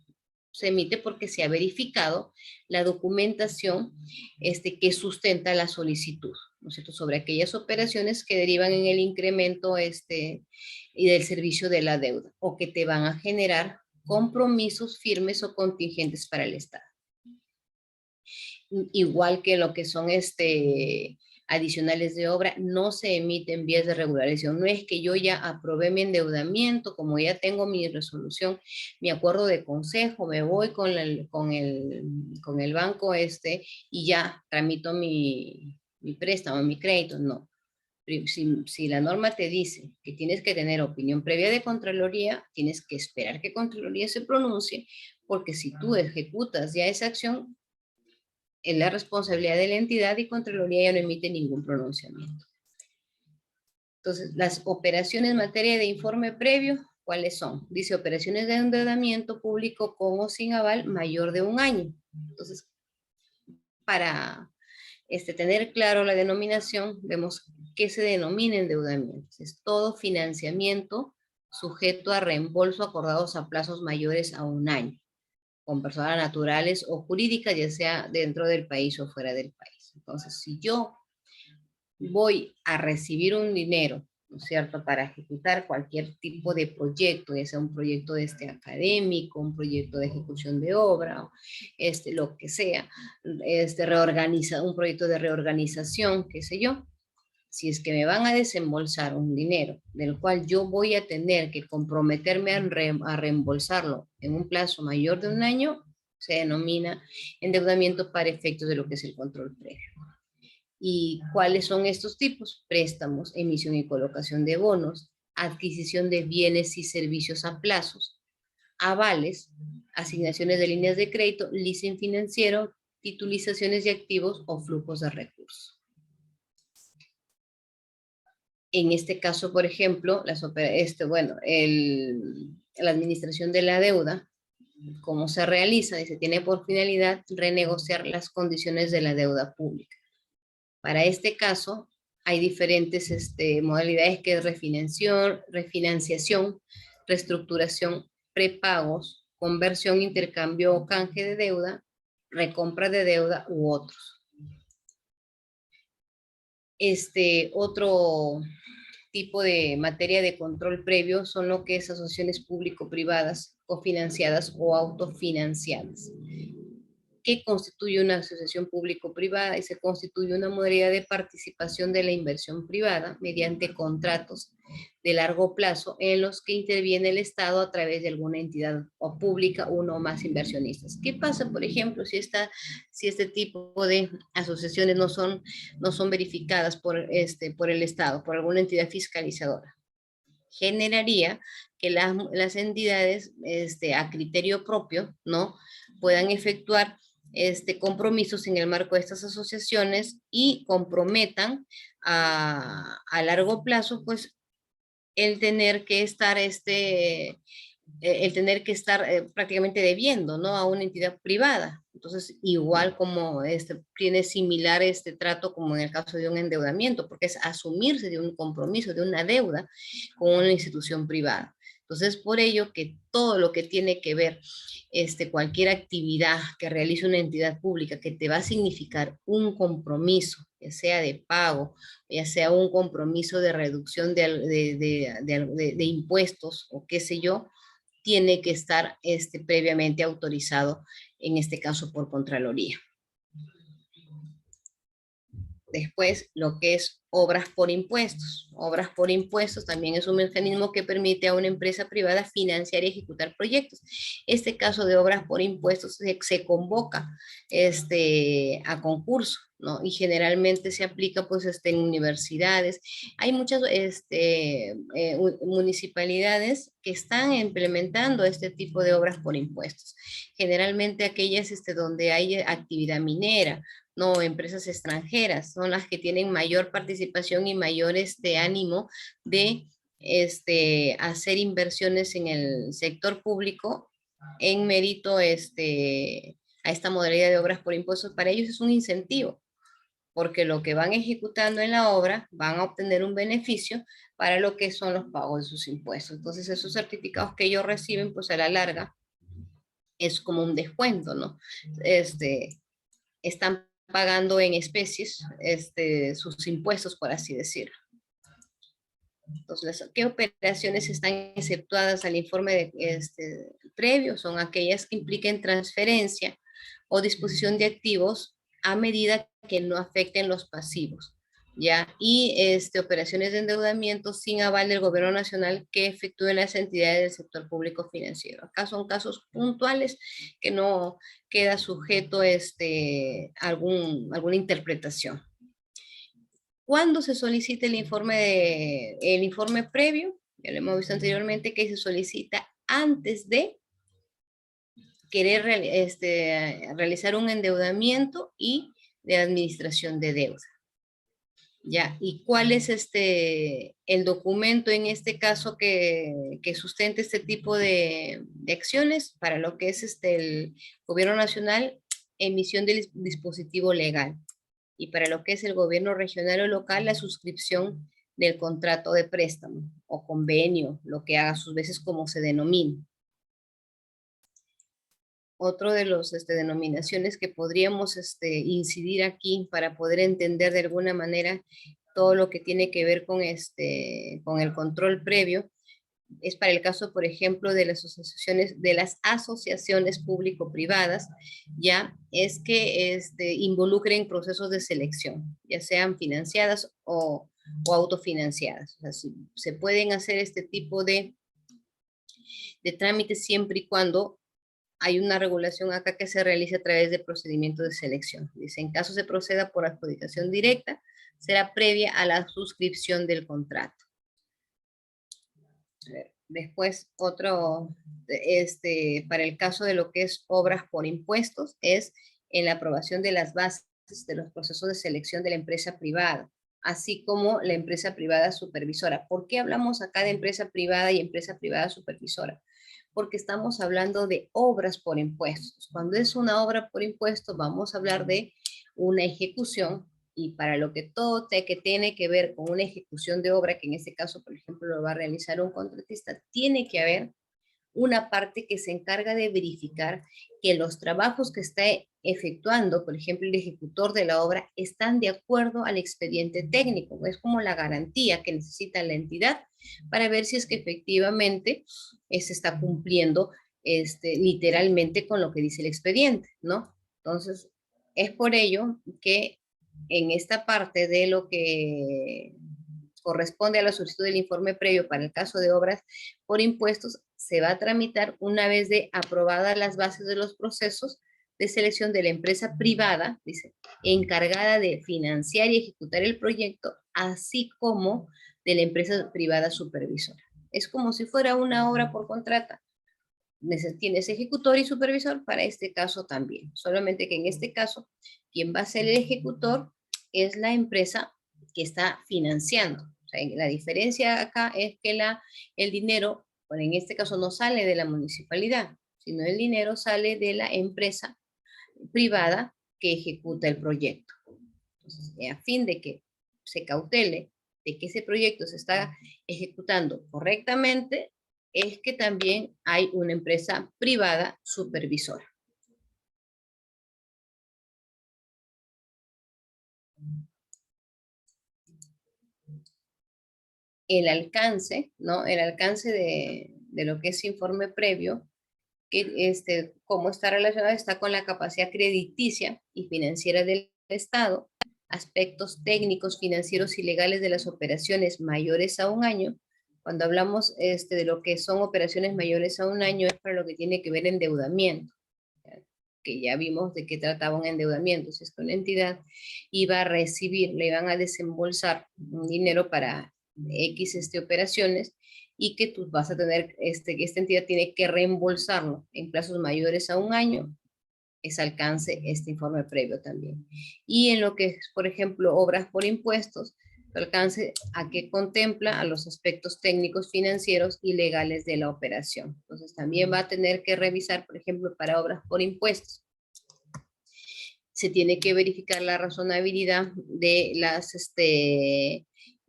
Se emite porque se ha verificado la documentación que sustenta la solicitud, ¿no es cierto?, sobre aquellas operaciones que derivan en el incremento y del servicio de la deuda o que te van a generar compromisos firmes o contingentes para el Estado. Igual que lo que son adicionales de obra, no se emiten vías de regularización. No es que yo ya aprobé mi endeudamiento, como ya tengo mi resolución, mi acuerdo de consejo, me voy con el banco y ya tramito mi préstamo, mi crédito. No. Si la norma te dice que tienes que tener opinión previa de Contraloría, tienes que esperar que Contraloría se pronuncie, porque si tú ejecutas ya esa acción, es la responsabilidad de la entidad y Contraloría ya no emite ningún pronunciamiento. Entonces, las operaciones en materia de informe previo, ¿cuáles son? Dice operaciones de endeudamiento público con o sin aval mayor de 1 año. Entonces, para tener claro la denominación, vemos qué se denomina endeudamiento. Es todo financiamiento sujeto a reembolso acordados a plazos mayores a 1 año, con personas naturales o jurídicas, ya sea dentro del país o fuera del país. Entonces, si yo voy a recibir un dinero, ¿no es cierto?, para ejecutar cualquier tipo de proyecto, ya sea un proyecto académico, un proyecto de ejecución de obra, lo que sea, un proyecto de reorganización, qué sé yo, si es que me van a desembolsar un dinero del cual yo voy a tener que comprometerme a reembolsarlo en un plazo mayor de 1 año, se denomina endeudamiento para efectos de lo que es el control previo. ¿Y cuáles son estos tipos? Préstamos, emisión y colocación de bonos, adquisición de bienes y servicios a plazos, avales, asignaciones de líneas de crédito, leasing financiero, titulizaciones de activos o flujos de recursos. En este caso, por ejemplo, la administración de la deuda, ¿cómo se realiza? Y se tiene por finalidad renegociar las condiciones de la deuda pública. Para este caso, hay diferentes modalidades que es refinanciación, reestructuración, prepagos, conversión, intercambio o canje de deuda, recompra de deuda u otros. Otro tipo de materia de control previo son lo que es asociaciones público-privadas, cofinanciadas o autofinanciadas. ¿Qué constituye una asociación público-privada? Y se constituye una modalidad de participación de la inversión privada mediante contratos de largo plazo en los que interviene el Estado a través de alguna entidad o pública, uno o más inversionistas. ¿Qué pasa, por ejemplo, si este tipo de asociaciones no son verificadas por el Estado, por alguna entidad fiscalizadora? Generaría que las entidades a criterio propio, ¿no?, puedan efectuar compromisos en el marco de estas asociaciones y comprometan a largo plazo, pues, el tener que estar prácticamente debiendo, ¿no?, a una entidad privada. Entonces, igual como tiene similar trato como en el caso de un endeudamiento, porque es asumirse de un compromiso, de una deuda con una institución privada. Entonces, por ello que todo lo que tiene que ver, cualquier actividad que realice una entidad pública que te va a significar un compromiso, ya sea de pago, ya sea un compromiso de reducción de impuestos o qué sé yo, tiene que estar previamente autorizado, en este caso por Contraloría. Después, lo que es obras por impuestos. Obras por impuestos también es un mecanismo que permite a una empresa privada financiar y ejecutar proyectos. Este caso de obras por impuestos se convoca a concurso, ¿no? Y generalmente se aplica pues en universidades. Hay muchas municipalidades que están implementando este tipo de obras por impuestos. Generalmente aquellas donde hay actividad minera, no, empresas extranjeras, son las que tienen mayor participación y mayor ánimo de hacer inversiones en el sector público en mérito a esta modalidad de obras por impuestos. Para ellos es un incentivo, porque lo que van ejecutando en la obra van a obtener un beneficio para lo que son los pagos de sus impuestos. Entonces, esos certificados que ellos reciben, pues a la larga, es como un descuento, ¿no? Están pagando en especies sus impuestos, por así decirlo. Entonces, ¿qué operaciones están exceptuadas al informe previo? Son aquellas que impliquen transferencia o disposición de activos a medida que no afecten los pasivos, ¿ya? Y operaciones de endeudamiento sin aval del gobierno nacional que efectúen las entidades del sector público financiero. Acá son casos puntuales que no queda sujeto a alguna interpretación. ¿Cuándo se solicita el informe previo? Ya lo hemos visto anteriormente que se solicita antes de querer realizar un endeudamiento y de administración de deuda. ¿Ya? ¿Y cuál es el documento en este caso que sustente este tipo de acciones? Para lo que es el gobierno nacional, emisión del dispositivo legal. Y para lo que es el gobierno regional o local, la suscripción del contrato de préstamo o convenio, lo que haga sus veces como se denomina. Otro de los denominaciones que podríamos incidir aquí para poder entender de alguna manera todo lo que tiene que ver con el control previo es para el caso, por ejemplo, de las asociaciones público-privadas, ya es que involucren procesos de selección, ya sean financiadas o autofinanciadas. O sea, se pueden hacer este tipo de trámites siempre y cuando hay una regulación acá que se realiza a través de procedimientos de selección. Dice, en caso se proceda por adjudicación directa, será previa a la suscripción del contrato. Después, para el caso de lo que es obras por impuestos, es en la aprobación de las bases de los procesos de selección de la empresa privada, así como la empresa privada supervisora. ¿Por qué hablamos acá de empresa privada y empresa privada supervisora? Porque estamos hablando de obras por impuestos. Cuando es una obra por impuestos, vamos a hablar de una ejecución, y para lo que todo que tiene que ver con una ejecución de obra, que en este caso, por ejemplo, lo va a realizar un contratista, tiene que haber una parte que se encarga de verificar que los trabajos que está efectuando, por ejemplo, el ejecutor de la obra, están de acuerdo al expediente técnico. Es como la garantía que necesita la entidad para ver si es que efectivamente se está cumpliendo literalmente con lo que dice el expediente, ¿no? Entonces, es por ello que en esta parte de lo que corresponde a la solicitud del informe previo para el caso de obras por impuestos, se va a tramitar una vez de aprobadas las bases de los procesos de selección de la empresa privada, dice, encargada de financiar y ejecutar el proyecto, así como de la empresa privada supervisora. Es como si fuera una obra por contrata. Tienes ejecutor y supervisor para este caso también. Solamente que en este caso, quien va a ser el ejecutor es la empresa que está financiando. O sea, la diferencia acá es que el dinero, bueno, en este caso no sale de la municipalidad, sino el dinero sale de la empresa privada que ejecuta el proyecto. Entonces, a fin de que se cautele de que ese proyecto se está ejecutando correctamente, es que también hay una empresa privada supervisora. El alcance, ¿no? El alcance de lo que es informe previo, que cómo está relacionado, está con la capacidad crediticia y financiera del Estado, aspectos técnicos, financieros y legales de las operaciones mayores a un año. Cuando hablamos de lo que son operaciones mayores a un año, es para lo que tiene que ver endeudamiento, que ya vimos de qué trataba un endeudamiento. Si es que una entidad iba a recibir, le iban a desembolsar un dinero para X operaciones, y que tú vas a tener, esta entidad tiene que reembolsarlo en plazos mayores a un año, es alcance este informe previo también. Y en lo que es, por ejemplo, obras por impuestos, alcance a que contempla a los aspectos técnicos, financieros y legales de la operación. Entonces también va a tener que revisar, por ejemplo, para obras por impuestos, se tiene que verificar la razonabilidad de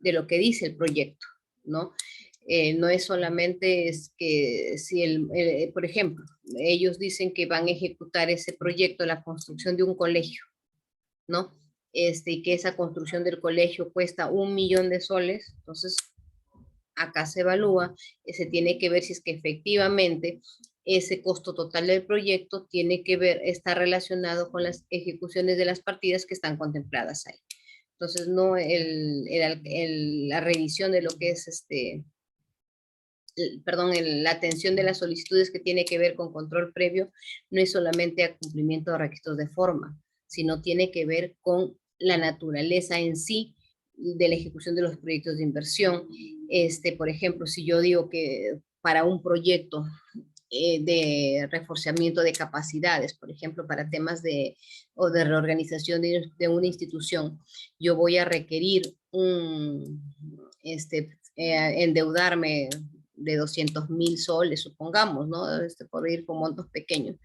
de lo que dice el proyecto, ¿no? No es solamente es que si por ejemplo, ellos dicen que van a ejecutar ese proyecto, la construcción de un colegio, ¿no? Y que esa construcción del colegio cuesta 1.000.000 de soles, entonces acá se evalúa, se tiene que ver si es que efectivamente ese costo total del proyecto tiene que ver, está relacionado con las ejecuciones de las partidas que están contempladas ahí. Entonces, no la revisión de lo que es la atención de las solicitudes que tiene que ver con control previo, no es solamente a cumplimiento de requisitos de forma, sino tiene que ver con la naturaleza en sí de la ejecución de los proyectos de inversión. Por ejemplo, si yo digo que para un proyecto de reforzamiento de capacidades, por ejemplo, para temas o de reorganización de una institución. Yo voy a requerir endeudarme de 200.000 soles, supongamos, ¿no? Por ir con montos pequeños,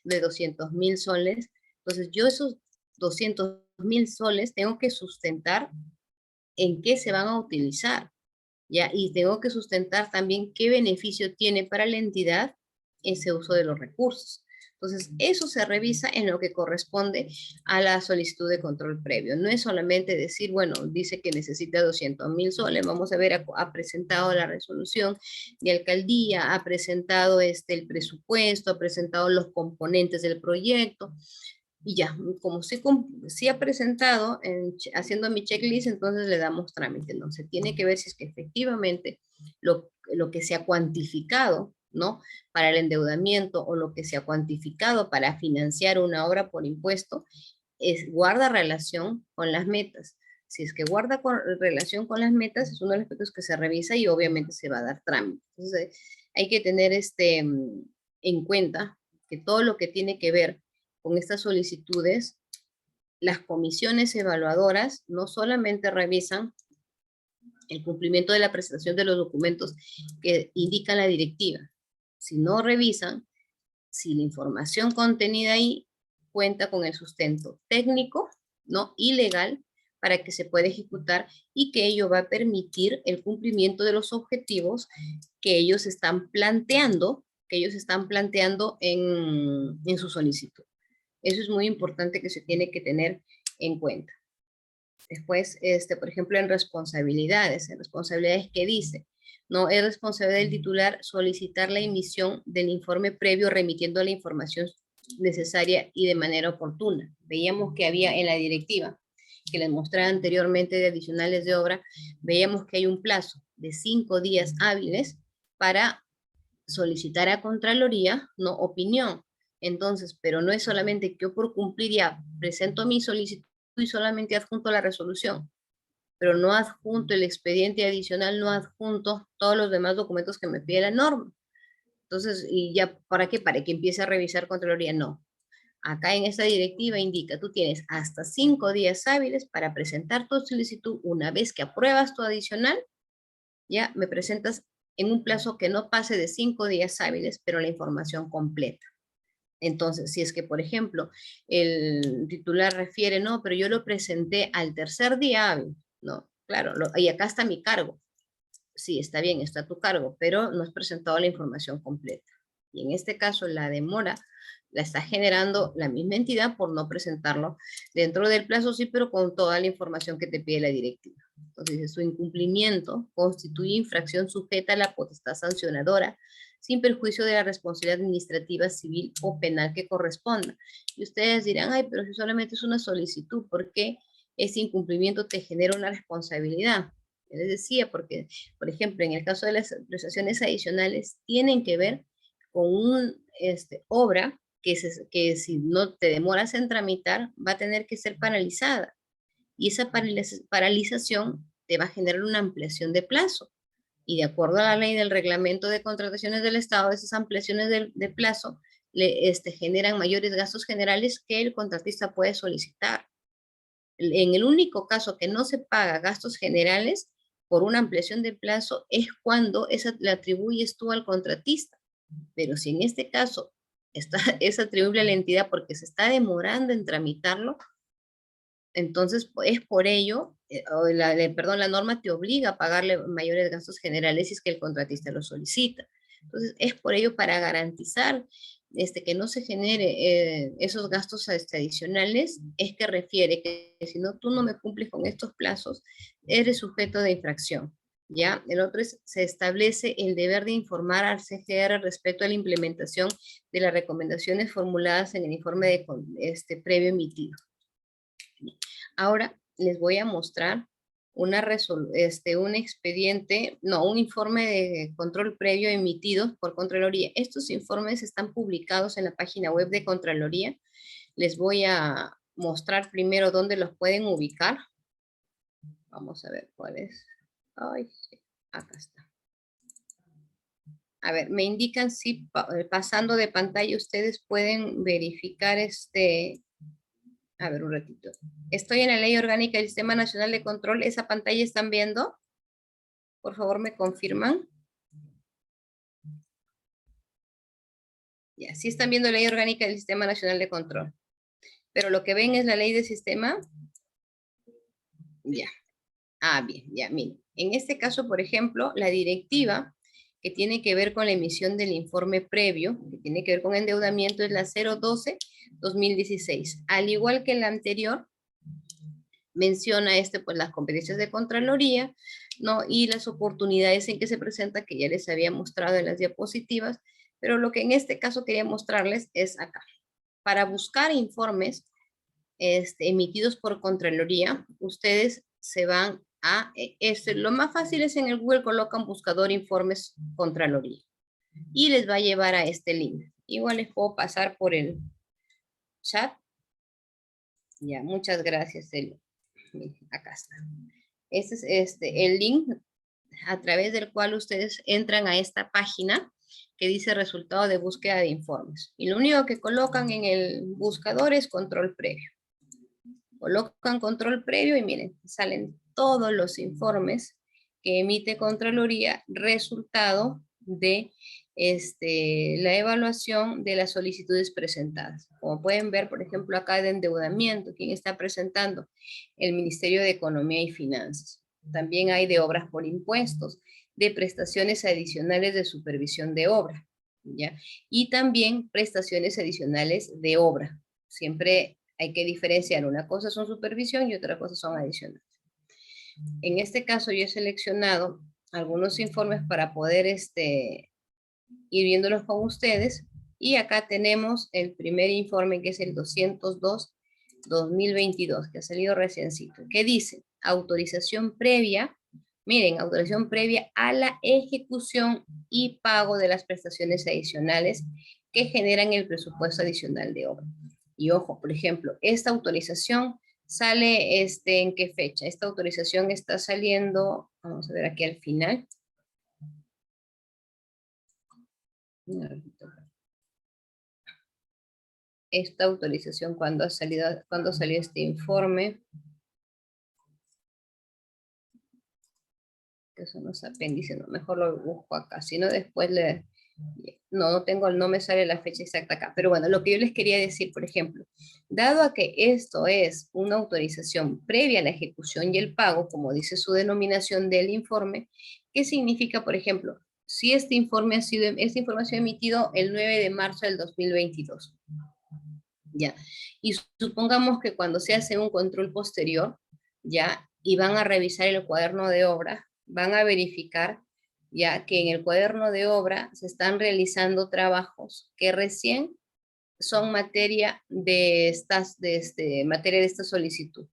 de 200.000 soles. Entonces, yo esos 200.000 soles tengo que sustentar en qué se van a utilizar, ¿ya? Y tengo que sustentar también qué beneficio tiene para la entidad ese uso de los recursos. Entonces, eso se revisa en lo que corresponde a la solicitud de control previo. No es solamente decir, bueno, dice que necesita 200.000 soles, vamos a ver, ha presentado la resolución de alcaldía, ha presentado el presupuesto, ha presentado los componentes del proyecto, y ya, como sí ha presentado haciendo mi checklist, entonces le damos trámite, ¿no? Se tiene que ver si es que efectivamente lo que se ha cuantificado, ¿no? Para el endeudamiento o lo que se ha cuantificado para financiar una obra por impuesto, guarda relación con las metas. Si es que guarda relación con las metas, es uno de los aspectos que se revisa y obviamente se va a dar trámite. Entonces, hay que tener en cuenta que todo lo que tiene que ver con estas solicitudes, las comisiones evaluadoras no solamente revisan el cumplimiento de la presentación de los documentos que indica la directiva, sino revisan si la información contenida ahí cuenta con el sustento técnico, ¿no? Y legal para que se pueda ejecutar y que ello va a permitir el cumplimiento de los objetivos que ellos están planteando, en su solicitud. Eso es muy importante que se tiene que tener en cuenta. Después, por ejemplo, en responsabilidades ¿qué dice? No es responsabilidad del titular solicitar la emisión del informe previo remitiendo la información necesaria y de manera oportuna. Veíamos que había en la directiva, que les mostré anteriormente de adicionales de obra, veíamos que hay un plazo de 5 días hábiles para solicitar a Contraloría, no opinión. Entonces, pero no es solamente que yo por cumplir ya presento mi solicitud y solamente adjunto la resolución, pero no adjunto el expediente adicional, no adjunto todos los demás documentos que me pide la norma. Entonces, ¿y ya para qué? Para que empiece a revisar Contraloría, no. Acá en esta directiva indica, tú tienes hasta 5 días hábiles para presentar tu solicitud. Una vez que apruebas tu adicional, ya me presentas en un plazo que no pase de 5 días hábiles, pero la información completa. Entonces, si es que, por ejemplo, el titular refiere, no, pero yo lo presenté al tercer día hábil, no, claro, y acá está mi cargo. Sí, está bien, está tu cargo, pero no has presentado la información completa. Y en este caso, la demora la está generando la misma entidad por no presentarlo dentro del plazo, sí, pero con toda la información que te pide la directiva. Entonces, su incumplimiento constituye infracción sujeta a la potestad sancionadora sin perjuicio de la responsabilidad administrativa, civil o penal que corresponda. Y ustedes dirán, ay, pero si solamente es una solicitud, ¿por qué ese incumplimiento te genera una responsabilidad? Les decía, porque, por ejemplo, en el caso de las prestaciones adicionales, tienen que ver con una obra que si no te demoras en tramitar, va a tener que ser paralizada. Y esa paralización te va a generar una ampliación de plazo. Y de acuerdo a la ley del reglamento de contrataciones del Estado, esas ampliaciones de plazo generan mayores gastos generales que el contratista puede solicitar. En el único caso que no se paga gastos generales por una ampliación de plazo es cuando esa la atribuyes tú al contratista. Pero si en este caso es atribuible a la entidad porque se está demorando en tramitarlo, entonces es por ello, la norma te obliga a pagarle mayores gastos generales si es que el contratista lo solicita. Entonces es por ello para garantizar que no se genere esos gastos adicionales, es que refiere que si no, tú no me cumples con estos plazos, eres sujeto de infracción. ¿Ya? El otro es, se establece el deber de informar al CGR respecto a la implementación de las recomendaciones formuladas en el informe de previo emitido. Ahora les voy a mostrar un expediente, no, un informe de control previo emitido por Contraloría. Estos informes están publicados en la página web de Contraloría. Les voy a mostrar primero dónde los pueden ubicar. Vamos a ver cuál es. Ay, sí, acá está. A ver, me indican si pasando de pantalla ustedes pueden verificar a ver un ratito. Estoy en la Ley Orgánica del Sistema Nacional de Control. ¿Esa pantalla están viendo? Por favor, me confirman. Ya, sí están viendo la Ley Orgánica del Sistema Nacional de Control. Pero lo que ven es la ley de sistema. Ya. Ah, bien, ya, miren. En este caso, por ejemplo, la directiva que tiene que ver con la emisión del informe previo, que tiene que ver con endeudamiento, es la 012-2016. Al igual que la anterior, menciona pues las competencias de Contraloría, ¿no? Y las oportunidades en que se presenta, que ya les había mostrado en las diapositivas, pero lo que en este caso quería mostrarles es acá. Para buscar informes emitidos por Contraloría, ustedes se van a, lo más fácil es en el Google colocan buscador informes Contraloría y les va a llevar a este link. Igual les puedo pasar por el chat. Ya, muchas gracias. Acá está. Este es el link a través del cual ustedes entran a esta página que dice resultado de búsqueda de informes. Y lo único que colocan en el buscador es control previo. Colocan control previo y miren, salen todos los informes que emite Contraloría, resultado de la evaluación de las solicitudes presentadas. Como pueden ver, por ejemplo, acá de endeudamiento, ¿quién está presentando? El Ministerio de Economía y Finanzas. También hay de obras por impuestos, de prestaciones adicionales de supervisión de obra, ¿ya? Y también prestaciones adicionales de obra. Siempre hay que diferenciar, una cosa son supervisión y otra cosa son adicionales. En este caso yo he seleccionado algunos informes para poder ir viéndolos con ustedes, y acá tenemos el primer informe, que es el 202-2022, que ha salido reciencito, que dice autorización previa, miren, autorización previa a la ejecución y pago de las prestaciones adicionales que generan el presupuesto adicional de obra. Y ojo, por ejemplo, esta autorización sale ¿en qué fecha? Esta autorización está saliendo, vamos a ver aquí al final. Esta autorización, cuando salió este informe, que son los apéndices, no, mejor lo busco acá, si no después no me sale la fecha exacta acá, pero bueno, lo que yo les quería decir, por ejemplo, dado a que esto es una autorización previa a la ejecución y el pago, como dice su denominación del informe, ¿qué significa, por ejemplo, si esta información ha sido emitido el 9 de marzo del 2022? Ya, y supongamos que cuando se hace un control posterior, ya, y van a revisar el cuaderno de obra, van a verificar ya que en el cuaderno de obra se están realizando trabajos que recién son materia de esta solicitud.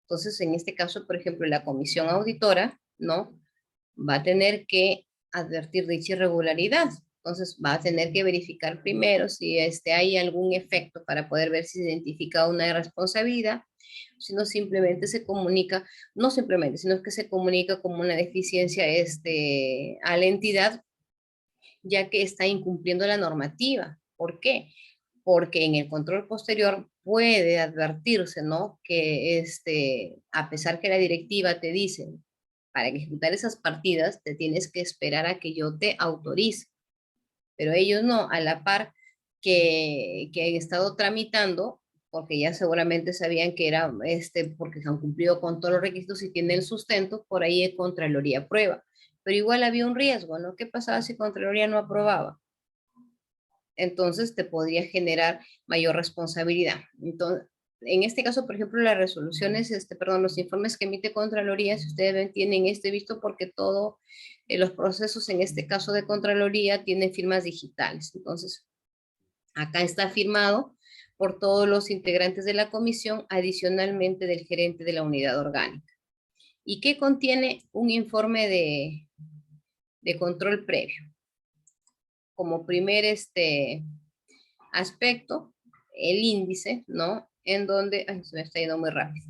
Entonces, en este caso, por ejemplo, la comisión auditora, ¿no? Va a tener que advertir dicha irregularidad. Entonces, va a tener que verificar primero si hay algún efecto para poder ver si se identifica una responsabilidad, si no simplemente se comunica, no simplemente, sino que se comunica como una deficiencia a la entidad, ya que está incumpliendo la normativa. ¿Por qué? Porque en el control posterior puede advertirse, ¿no? Que a pesar que la directiva te dice, para ejecutar esas partidas te tienes que esperar a que yo te autorice. Pero ellos no, a la par que han estado tramitando, porque ya seguramente sabían que era porque se han cumplido con todos los requisitos y tienen el sustento, por ahí es Contraloría prueba. Pero igual había un riesgo, ¿no? ¿Qué pasaba si Contraloría no aprobaba? Entonces te podría generar mayor responsabilidad. Entonces, en este caso, por ejemplo, las resoluciones, los informes que emite Contraloría, si ustedes ven, tienen visto porque todos los procesos, en este caso de Contraloría, tienen firmas digitales. Entonces, acá está firmado por todos los integrantes de la comisión, adicionalmente del gerente de la unidad orgánica. ¿Y qué contiene un informe de control previo? Como primer aspecto, el índice, ¿no? En donde, ay, se me está yendo muy rápido.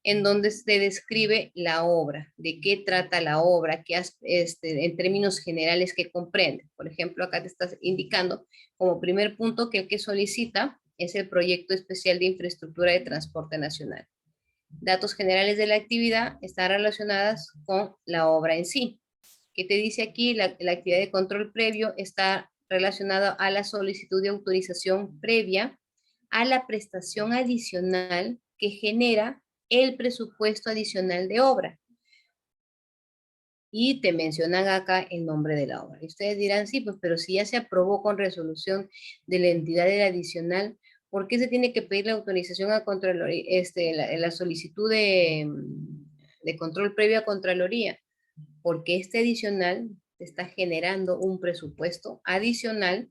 en donde se describe la obra, de qué trata la obra, en términos generales que comprende. Por ejemplo, acá te estás indicando como primer punto que el que solicita es el proyecto especial de infraestructura de transporte nacional. Datos generales de la actividad están relacionadas con la obra en sí. ¿Qué te dice aquí? La actividad de control previo está relacionada a la solicitud de autorización previa a la prestación adicional que genera el presupuesto adicional de obra. Y te mencionan acá el nombre de la obra. Y ustedes dirán, sí, pues, pero si ya se aprobó con resolución de la entidad del adicional, ¿por qué se tiene que pedir la autorización a Contraloría, la solicitud de control previo a Contraloría? Porque este adicional te está generando un presupuesto adicional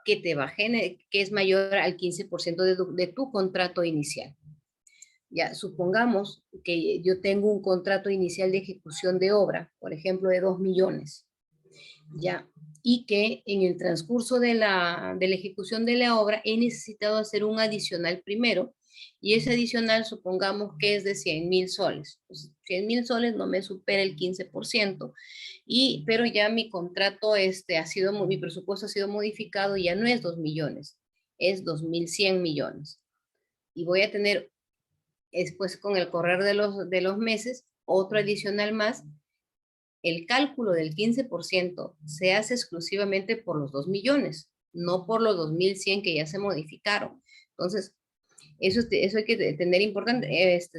que te va a que es mayor al 15% de tu contrato inicial. Ya, supongamos que yo tengo un contrato inicial de ejecución de obra, por ejemplo, de 2 millones, ya, y que en el transcurso de la ejecución de la obra he necesitado hacer un adicional primero, y ese adicional supongamos que es de 100.000 soles. Pues 100.000 soles no me supera el 15%, pero ya mi contrato, mi presupuesto ha sido modificado y ya no es 2 millones, es 2.100 millones. Y voy a tener después, con el correr de los meses, otro adicional más. El cálculo del 15% se hace exclusivamente por los 2 millones, no por los 2.100 que ya se modificaron. Entonces, eso hay que tener importante,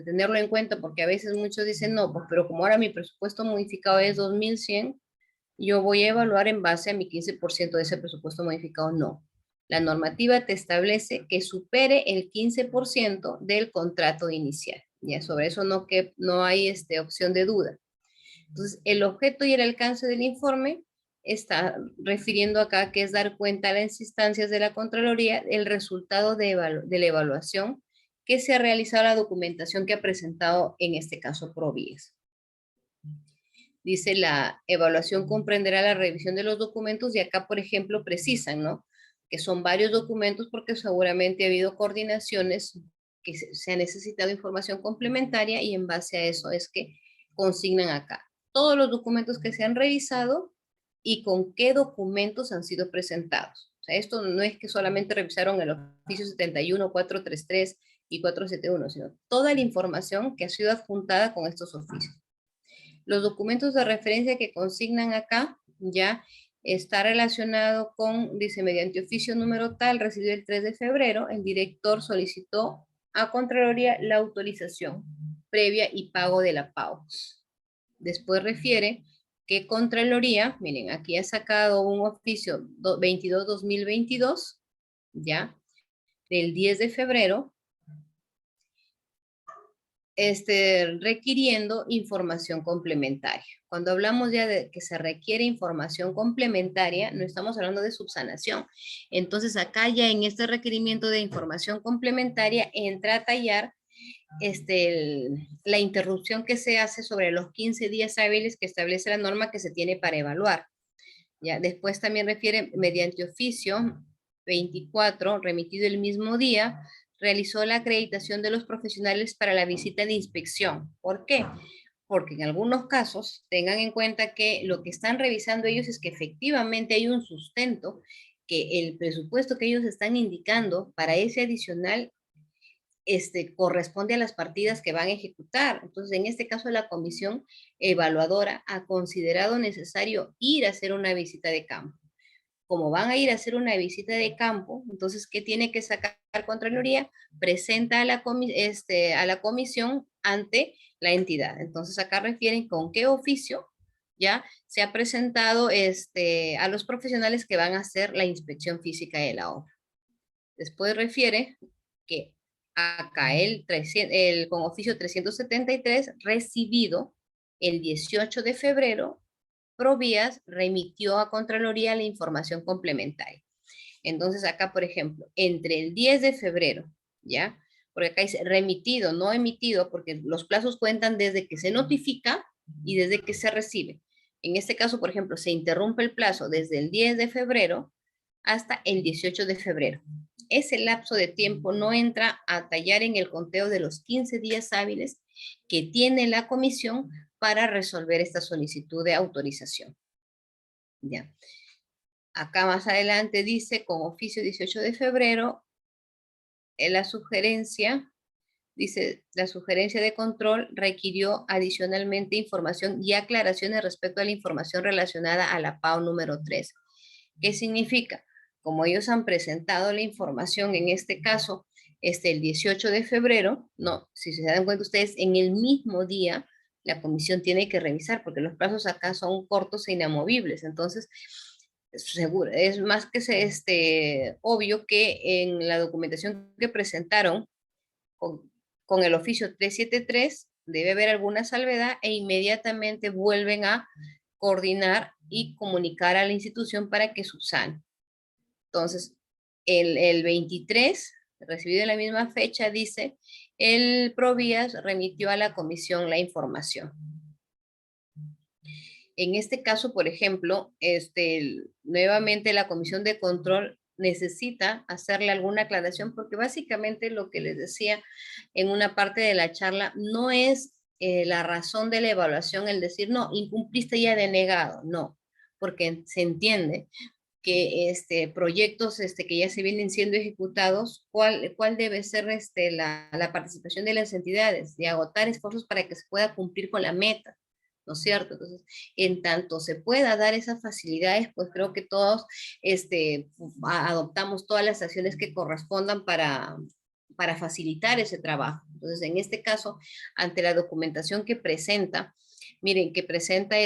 tenerlo en cuenta, porque a veces muchos dicen, no, pues, pero como ahora mi presupuesto modificado es 2.100, yo voy a evaluar en base a mi 15% de ese presupuesto modificado. No. La normativa te establece que supere el 15% del contrato inicial. Ya sobre eso no hay opción de duda. Entonces, el objeto y el alcance del informe está refiriendo acá que es dar cuenta a las instancias de la Contraloría el resultado de la evaluación que se ha realizado, la documentación que ha presentado en este caso Provías. Dice, la evaluación comprenderá la revisión de los documentos y acá, por ejemplo, precisan, ¿no? Que son varios documentos porque seguramente ha habido coordinaciones que se ha necesitado información complementaria y en base a eso es que consignan acá todos los documentos que se han revisado y con qué documentos han sido presentados. O sea, esto no es que solamente revisaron el oficio 71, 433 y 471, sino toda la información que ha sido adjuntada con estos oficios. Los documentos de referencia que consignan acá ya está relacionado con, dice, mediante oficio número tal, recibido el 3 de febrero, el director solicitó a Contraloría la autorización previa y pago de la PAO. Después refiere que Contraloría, miren, aquí ha sacado un oficio 22-2022, ya, del 10 de febrero, requiriendo información complementaria. Cuando hablamos ya de que se requiere información complementaria, no estamos hablando de subsanación. Entonces, acá ya en este requerimiento de información complementaria entra a tallar la interrupción que se hace sobre los 15 días hábiles que establece la norma que se tiene para evaluar. Ya, después también refiere mediante oficio 24, remitido el mismo día, realizó la acreditación de los profesionales para la visita de inspección. ¿Por qué? Porque en algunos casos tengan en cuenta que lo que están revisando ellos es que efectivamente hay un sustento, que el presupuesto que ellos están indicando para ese adicional corresponde a las partidas que van a ejecutar. Entonces, en este caso, la comisión evaluadora ha considerado necesario ir a hacer una visita de campo. Como van a ir a hacer una visita de campo, entonces, ¿qué tiene que sacar Contraloría? Presenta a la comisión ante la entidad. Entonces, acá refieren con qué oficio ya se ha presentado a los profesionales que van a hacer la inspección física de la obra. Después refiere que acá con oficio 373 recibido el 18 de febrero, Provías remitió a Contraloría la información complementaria. Entonces acá, por ejemplo, entre el 10 de febrero, ¿ya? Porque acá dice remitido, no emitido, porque los plazos cuentan desde que se notifica y desde que se recibe. En este caso, por ejemplo, se interrumpe el plazo desde el 10 de febrero hasta el 18 de febrero. ese lapso de tiempo no entra a tallar en el conteo de los 15 días hábiles que tiene la comisión para resolver esta solicitud de autorización. Ya. Acá más adelante dice, con oficio 18 de febrero, la sugerencia, dice, la sugerencia de control requirió adicionalmente información y aclaraciones respecto a la información relacionada a la PAO número 3. ¿Qué significa? Como ellos han presentado la información, en este caso, el 18 de febrero, no, si se dan cuenta ustedes, en el mismo día, la comisión tiene que revisar, porque los plazos acá son cortos e inamovibles. Entonces, seguro, es más que obvio que en la documentación que presentaron con el oficio 373 debe haber alguna salvedad e inmediatamente vuelven a coordinar y comunicar a la institución para que subsane. Entonces, el 23, recibido en la misma fecha, dice, el Provías remitió a la comisión la información. En este caso, por ejemplo, nuevamente la comisión de control necesita hacerle alguna aclaración porque básicamente lo que les decía en una parte de la charla no es la razón de la evaluación el decir, no, incumpliste ya denegado, no, porque se entiende que proyectos que ya se vienen siendo ejecutados, cuál debe ser la participación de las entidades, de agotar esfuerzos para que se pueda cumplir con la meta, ¿no es cierto? Entonces, en tanto se pueda dar esas facilidades, pues creo que todos adoptamos todas las acciones que correspondan para facilitar ese trabajo. Entonces, en este caso, ante la documentación que presenta, miren, que presenta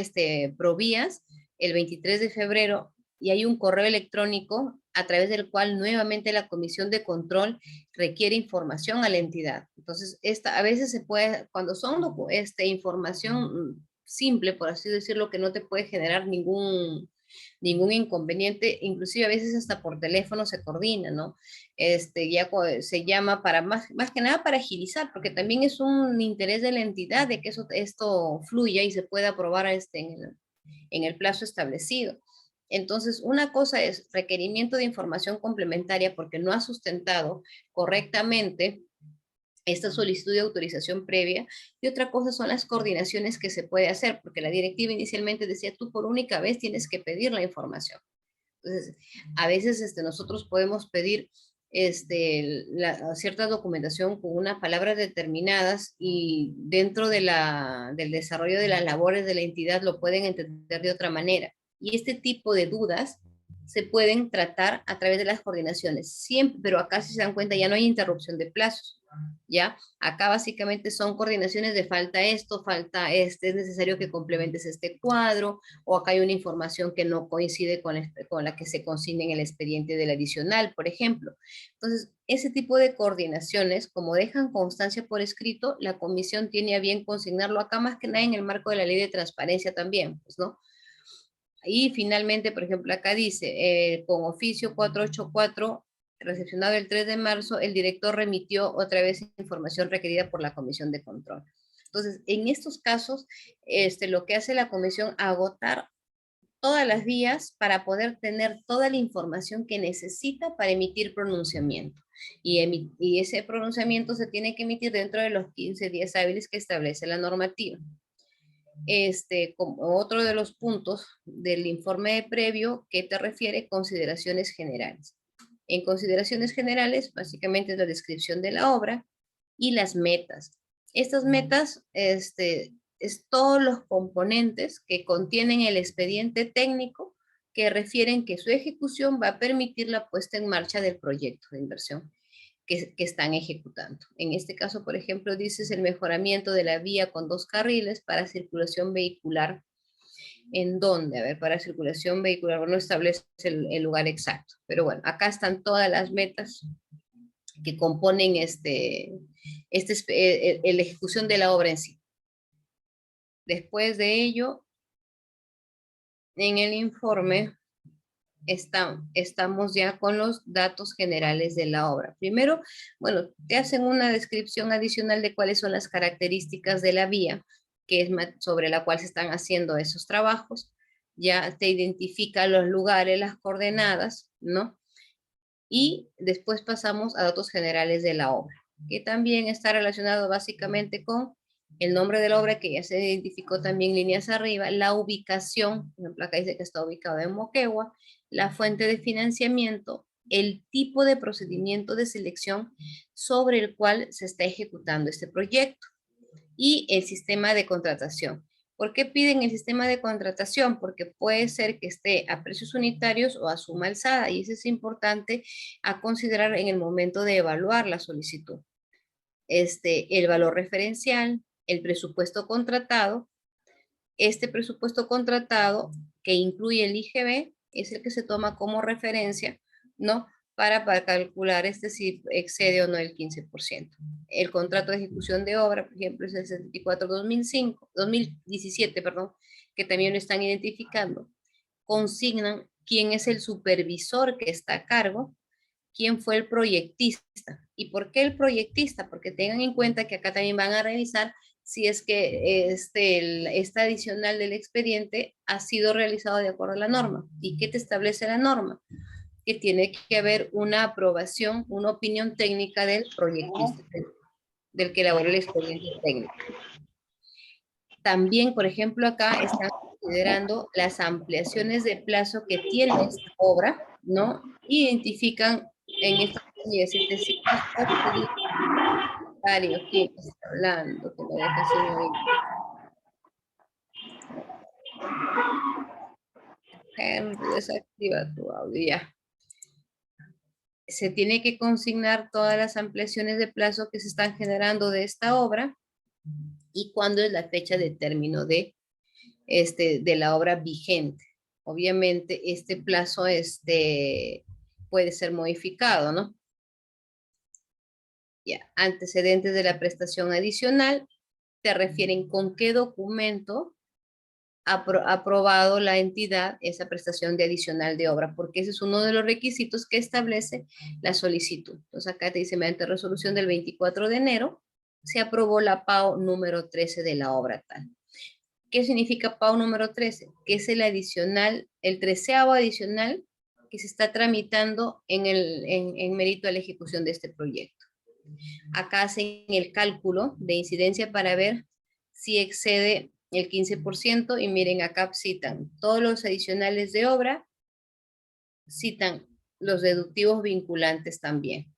Provías el 23 de febrero, y hay un correo electrónico a través del cual nuevamente la comisión de control requiere información a la entidad. Entonces, a veces se puede, cuando son información simple, por así decirlo, que no te puede generar ningún inconveniente, inclusive a veces hasta por teléfono se coordina, ¿no? Ya se llama para más que nada para agilizar, porque también es un interés de la entidad de que esto fluya y se pueda aprobar en el plazo establecido. Entonces, una cosa es requerimiento de información complementaria porque no ha sustentado correctamente esta solicitud de autorización previa, y otra cosa son las coordinaciones que se puede hacer, porque la directiva inicialmente decía, tú por única vez tienes que pedir la información. Entonces, a veces nosotros podemos pedir cierta documentación con unas palabras determinadas y dentro del desarrollo de las labores de la entidad lo pueden entender de otra manera. Y este tipo de dudas se pueden tratar a través de las coordinaciones, siempre, pero acá si se dan cuenta ya no hay interrupción de plazos. ¿Ya? Acá básicamente son coordinaciones de falta esto, falta es necesario que complementes este cuadro, o acá hay una información que no coincide con la que se consigna en el expediente del adicional, por ejemplo. Entonces, ese tipo de coordinaciones, como dejan constancia por escrito, la comisión tiene a bien consignarlo acá más que nada en el marco de la ley de transparencia también, pues, ¿no? Y finalmente, por ejemplo, acá dice, con oficio 484, recepcionado el 3 de marzo, el director remitió otra vez información requerida por la comisión de control. Entonces, en estos casos, lo que hace la comisión, agotar todas las vías para poder tener toda la información que necesita para emitir pronunciamiento. Y ese pronunciamiento se tiene que emitir dentro de los 15 días hábiles que establece la normativa. Como otro de los puntos del informe previo que te refiere consideraciones generales. En consideraciones generales, básicamente es la descripción de la obra y las metas. Estas metas, es todos los componentes que contienen el expediente técnico que refieren que su ejecución va a permitir la puesta en marcha del proyecto de inversión que están ejecutando. En este caso, por ejemplo, dices el mejoramiento de la vía con 2 carriles para circulación vehicular. ¿En dónde? A ver, para circulación vehicular, no establece el lugar exacto, pero bueno, acá están todas las metas que componen la ejecución de la obra en sí. Después de ello, en el informe estamos ya con los datos generales de la obra. Primero, bueno, te hacen una descripción adicional de cuáles son las características de la vía, que es sobre la cual se están haciendo esos trabajos. Ya te identifica los lugares, las coordenadas, ¿no? Y después pasamos a datos generales de la obra, que también está relacionado básicamente con el nombre de la obra, que ya se identificó también líneas arriba, la ubicación, por ejemplo, acá dice que está ubicado en Moquegua, la fuente de financiamiento, el tipo de procedimiento de selección sobre el cual se está ejecutando este proyecto y el sistema de contratación. ¿Por qué piden el sistema de contratación? Porque puede ser que esté a precios unitarios o a suma alzada, y eso es importante a considerar en el momento de evaluar la solicitud. El valor referencial, el presupuesto contratado. Este presupuesto contratado, que incluye el IGB, es el que se toma como referencia, ¿no? Para calcular si excede o no el 15%. El contrato de ejecución de obra, por ejemplo, es el 74-2017, perdón, que también lo están identificando. Consignan quién es el supervisor que está a cargo, quién fue el proyectista. ¿Y por qué el proyectista? Porque tengan en cuenta que acá también van a revisar si es que esta adicional del expediente ha sido realizado de acuerdo a la norma. ¿Y qué te establece la norma? Que tiene que haber una aprobación, una opinión técnica del proyectista, del que elaboró el expediente técnico. También, por ejemplo, acá están considerando las ampliaciones de plazo que tiene esta obra, ¿no? Identifican en esta ¿quién está hablando? Que me deja sin oír. Henry, desactiva tu audio ya. Se tiene que consignar todas las ampliaciones de plazo que se están generando de esta obra y cuándo es la fecha de término de la obra vigente. Obviamente, este plazo puede ser modificado, ¿no? Ya, antecedentes de la prestación adicional, te refieren con qué documento ha aprobado la entidad esa prestación de adicional de obra, porque ese es uno de los requisitos que establece la solicitud. Entonces acá te dice, mediante resolución del 24 de enero, se aprobó la PAO número 13 de la obra tal. ¿Qué significa PAO número 13? Que es el adicional, el 13avo adicional que se está tramitando en mérito a la ejecución de este proyecto. Acá hacen el cálculo de incidencia para ver si excede el 15% y miren, acá citan todos los adicionales de obra, citan los deductivos vinculantes también.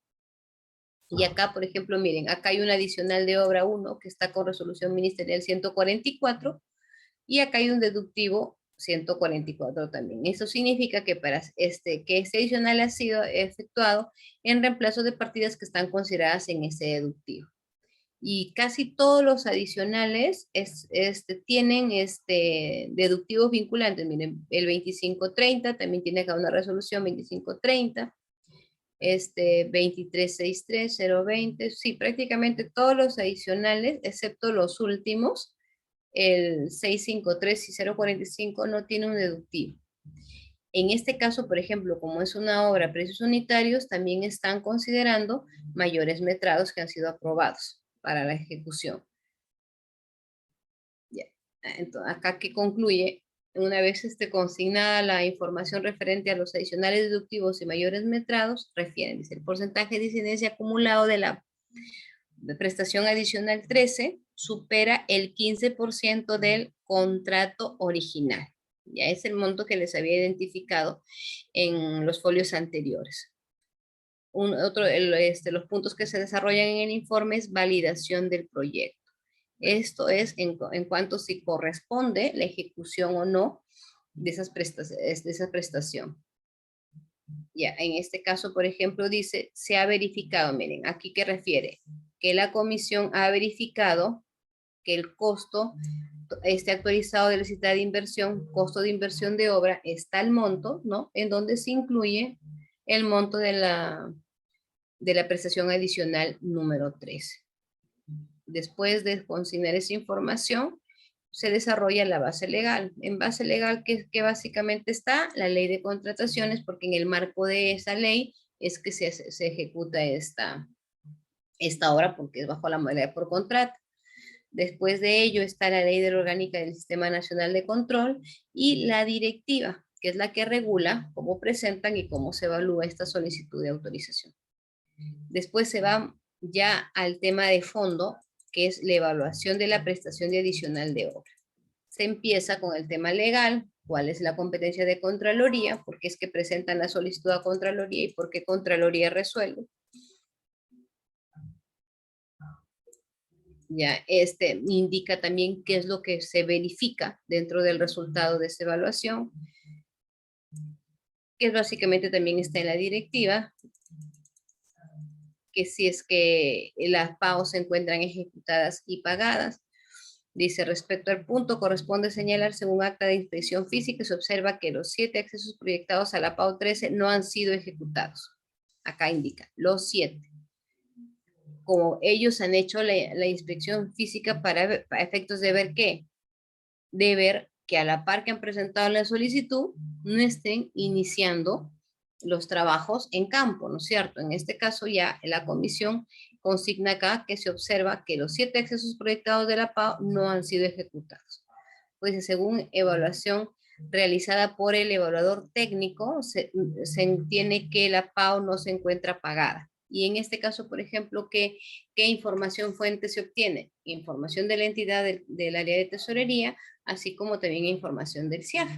Y acá, por ejemplo, miren, acá hay un adicional de obra 1 que está con resolución ministerial 144 y acá hay un deductivo 144 también. Eso significa que que este adicional ha sido efectuado en reemplazo de partidas que están consideradas en ese deductivo. Y casi todos los adicionales tienen deductivos vinculantes. Miren, el 2530 también tiene acá una resolución 2530, 2363, 020, sí, prácticamente todos los adicionales, excepto los últimos, el 653 y 045 no tiene un deductivo. En este caso, por ejemplo, como es una obra a precios unitarios, también están considerando mayores metrados que han sido aprobados para la ejecución. Ya. Entonces, acá que concluye, una vez consignada la información referente a los adicionales deductivos y mayores metrados, refieren, dice, el porcentaje de incidencia acumulado de la prestación adicional 13 supera el 15% del contrato original. Ya es el monto que les había identificado en los folios anteriores. Los puntos que se desarrollan en el informe es validación del proyecto. Esto es en cuanto si corresponde la ejecución o no de esa prestación. Ya, en este caso, por ejemplo, dice, se ha verificado, miren, aquí que refiere, que la comisión ha verificado que el costo actualizado de la citada de inversión, costo de inversión de obra, está el monto, ¿no? En donde se incluye el monto de la prestación adicional número 3. Después de consignar esa información, se desarrolla la base legal. En base legal, que básicamente está la ley de contrataciones, porque en el marco de esa ley es que se ejecuta esta obra, porque es bajo la modalidad por contrato. Después de ello está la ley de la orgánica del Sistema Nacional de Control y la directiva. que es la que regula cómo presentan y cómo se evalúa esta solicitud de autorización. Después se va ya al tema de fondo, que es la evaluación de la prestación de adicional de obra. Se empieza con el tema legal, cuál es la competencia de Contraloría, por qué es que presentan la solicitud a Contraloría y por qué Contraloría resuelve. Ya, indica también qué es lo que se verifica dentro del resultado de esta evaluación, que básicamente también está en la directiva, que si es que las PAO se encuentran ejecutadas y pagadas. Dice, respecto al punto, corresponde señalar, según acta de inspección física, se observa que los 7 accesos proyectados a la PAO 13 no han sido ejecutados. Acá indica, los 7. Como ellos han hecho la inspección física para efectos de ver qué, de ver que a la par que han presentado la solicitud, no estén iniciando los trabajos en campo, ¿no es cierto? En este caso ya la comisión consigna acá que se observa que los 7 accesos proyectados de la PAO no han sido ejecutados. Pues según evaluación realizada por el evaluador técnico, se entiende que la PAO no se encuentra pagada. Y en este caso, por ejemplo, ¿qué información fuente se obtiene? Información de la entidad del área de tesorería, así como también información del CIAF,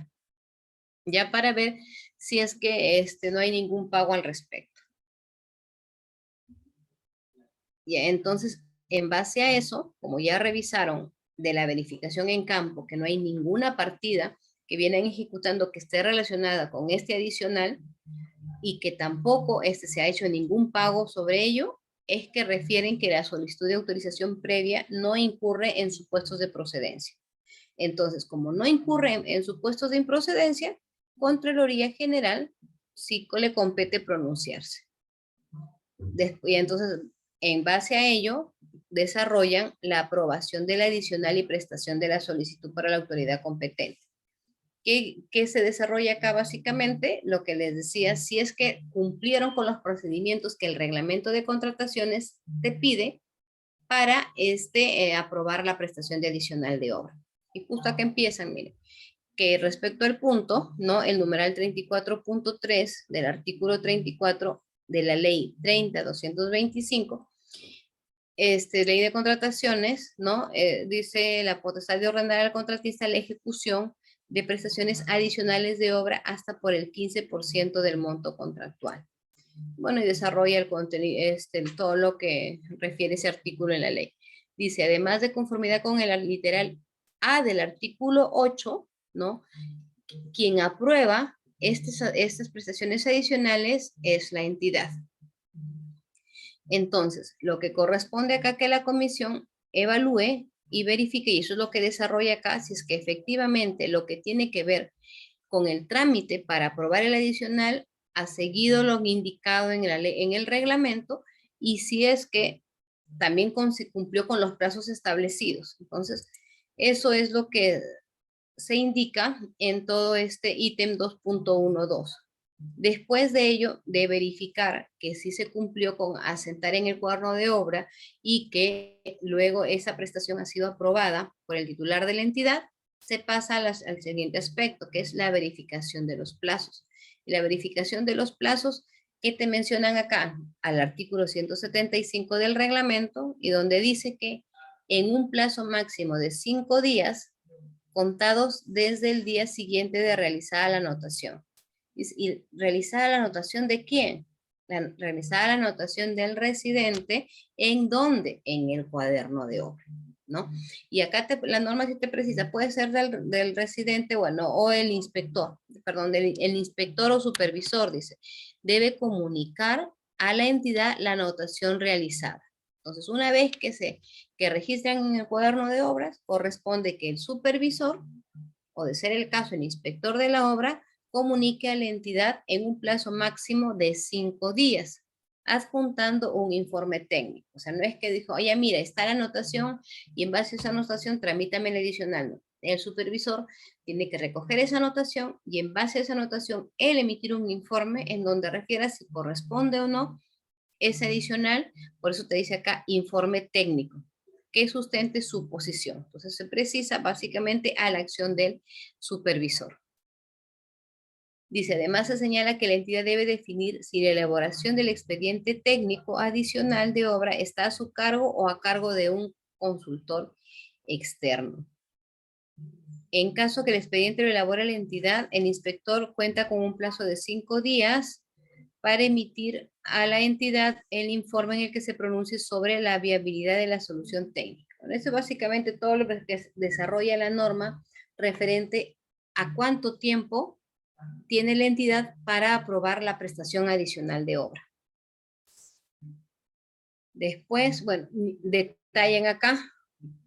ya para ver si es que no hay ningún pago al respecto. Ya, entonces, en base a eso, como ya revisaron de la verificación en campo que no hay ninguna partida que vienen ejecutando que esté relacionada con este adicional y que tampoco se ha hecho ningún pago sobre ello, es que refieren que la solicitud de autorización previa no incurre en supuestos de procedencia. Entonces, como no incurre en supuestos de improcedencia, Contraloría General sí le compete pronunciarse. Y entonces, en base a ello, desarrollan la aprobación de la adicional y prestación de la solicitud para la autoridad competente. ¿Qué se desarrolla acá básicamente? Lo que les decía, si es que cumplieron con los procedimientos que el reglamento de contrataciones te pide para aprobar la prestación de adicional de obra. Y justo acá empiezan, miren, que respecto al punto, ¿no? El numeral 34.3 del artículo 34 de la ley 30.225, ley de contrataciones, ¿no? Dice la potestad de ordenar al contratista la ejecución de prestaciones adicionales de obra hasta por el 15% del monto contractual. Bueno, y desarrolla el contenido, todo lo que refiere ese artículo en la ley. Dice, además de conformidad con el literal A del artículo 8, ¿no? Quien aprueba estas prestaciones adicionales es la entidad. Entonces, lo que corresponde acá que la comisión evalúe y verifique, y eso es lo que desarrolla acá, si es que efectivamente lo que tiene que ver con el trámite para aprobar el adicional ha seguido lo indicado en el reglamento y si es que también cumplió con los plazos establecidos. Entonces, eso es lo que se indica en todo este ítem 2.12. Después de ello, de verificar que sí se cumplió con asentar en el cuaderno de obra y que luego esa prestación ha sido aprobada por el titular de la entidad, se pasa al siguiente aspecto, que es la verificación de los plazos. Y la verificación de los plazos que te mencionan acá, al artículo 175 del reglamento, y donde dice que en un plazo máximo de 5 días, contados desde el día siguiente de realizada la anotación. ¿Y realizada la anotación de quién? Realizada la anotación del residente, ¿en dónde? En el cuaderno de obra, ¿no? Y acá la norma sí te precisa, puede ser del residente, bueno, o el inspector, perdón, el inspector o supervisor, dice, debe comunicar a la entidad la anotación realizada. Entonces, una vez que registran en el cuaderno de obras, corresponde que el supervisor, o de ser el caso el inspector de la obra, comunique a la entidad en un plazo máximo de 5 días, adjuntando un informe técnico. O sea, no es que dijo, oye, mira, está la anotación y en base a esa anotación tramítame el adicional. No. El supervisor tiene que recoger esa anotación y en base a esa anotación, él emitir un informe en donde refiera si corresponde o no ese adicional, por eso te dice acá informe técnico, que sustente su posición. Entonces se precisa básicamente a la acción del supervisor. Dice, además se señala que la entidad debe definir si la elaboración del expediente técnico adicional de obra está a su cargo o a cargo de un consultor externo. En caso que el expediente lo elabore la entidad, el inspector cuenta con un plazo de 5 días para emitir a la entidad el informe en el que se pronuncie sobre la viabilidad de la solución técnica. Bueno, eso es básicamente todo lo que desarrolla la norma referente a cuánto tiempo tiene la entidad para aprobar la prestación adicional de obra. Después, bueno, detallan acá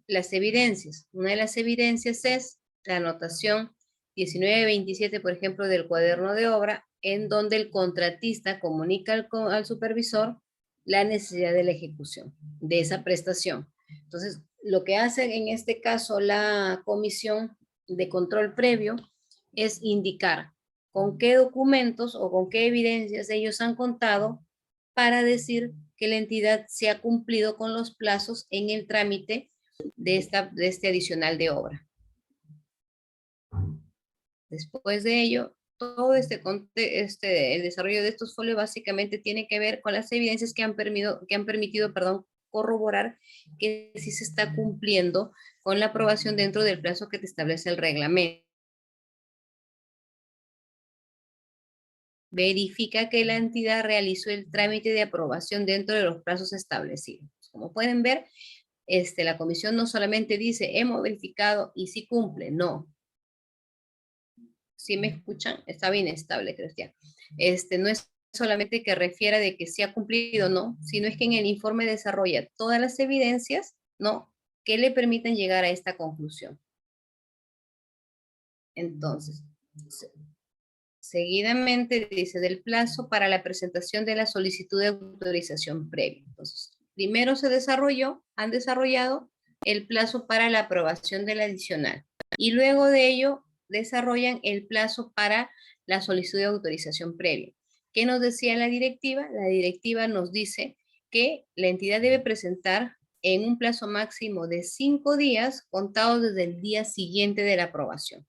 las evidencias. Una de las evidencias es la anotación 1927, por ejemplo, del cuaderno de obra, en donde el contratista comunica al supervisor la necesidad de la ejecución de esa prestación. Entonces, lo que hace en este caso la comisión de control previo es indicar con qué documentos o con qué evidencias ellos han contado para decir que la entidad se ha cumplido con los plazos en el trámite de este adicional de obra. Después de ello, todo el desarrollo de estos folios básicamente tiene que ver con las evidencias que han permitido corroborar que sí se está cumpliendo con la aprobación dentro del plazo que te establece el reglamento. Verifica que la entidad realizó el trámite de aprobación dentro de los plazos establecidos. Como pueden ver, la comisión no solamente dice hemos verificado y sí cumple, no. Si me escuchan, está bien estable, Cristian. No es solamente que refiera de que sí ha cumplido, no, sino es que en el informe desarrolla todas las evidencias, ¿no?, que le permiten llegar a esta conclusión. Entonces, seguidamente dice del plazo para la presentación de la solicitud de autorización previa. Entonces, primero han desarrollado el plazo para la aprobación del adicional y luego de ello desarrollan el plazo para la solicitud de autorización previa. ¿Qué nos decía la directiva? La directiva nos dice que la entidad debe presentar en un plazo máximo de 5 días contados desde el día siguiente de la aprobación.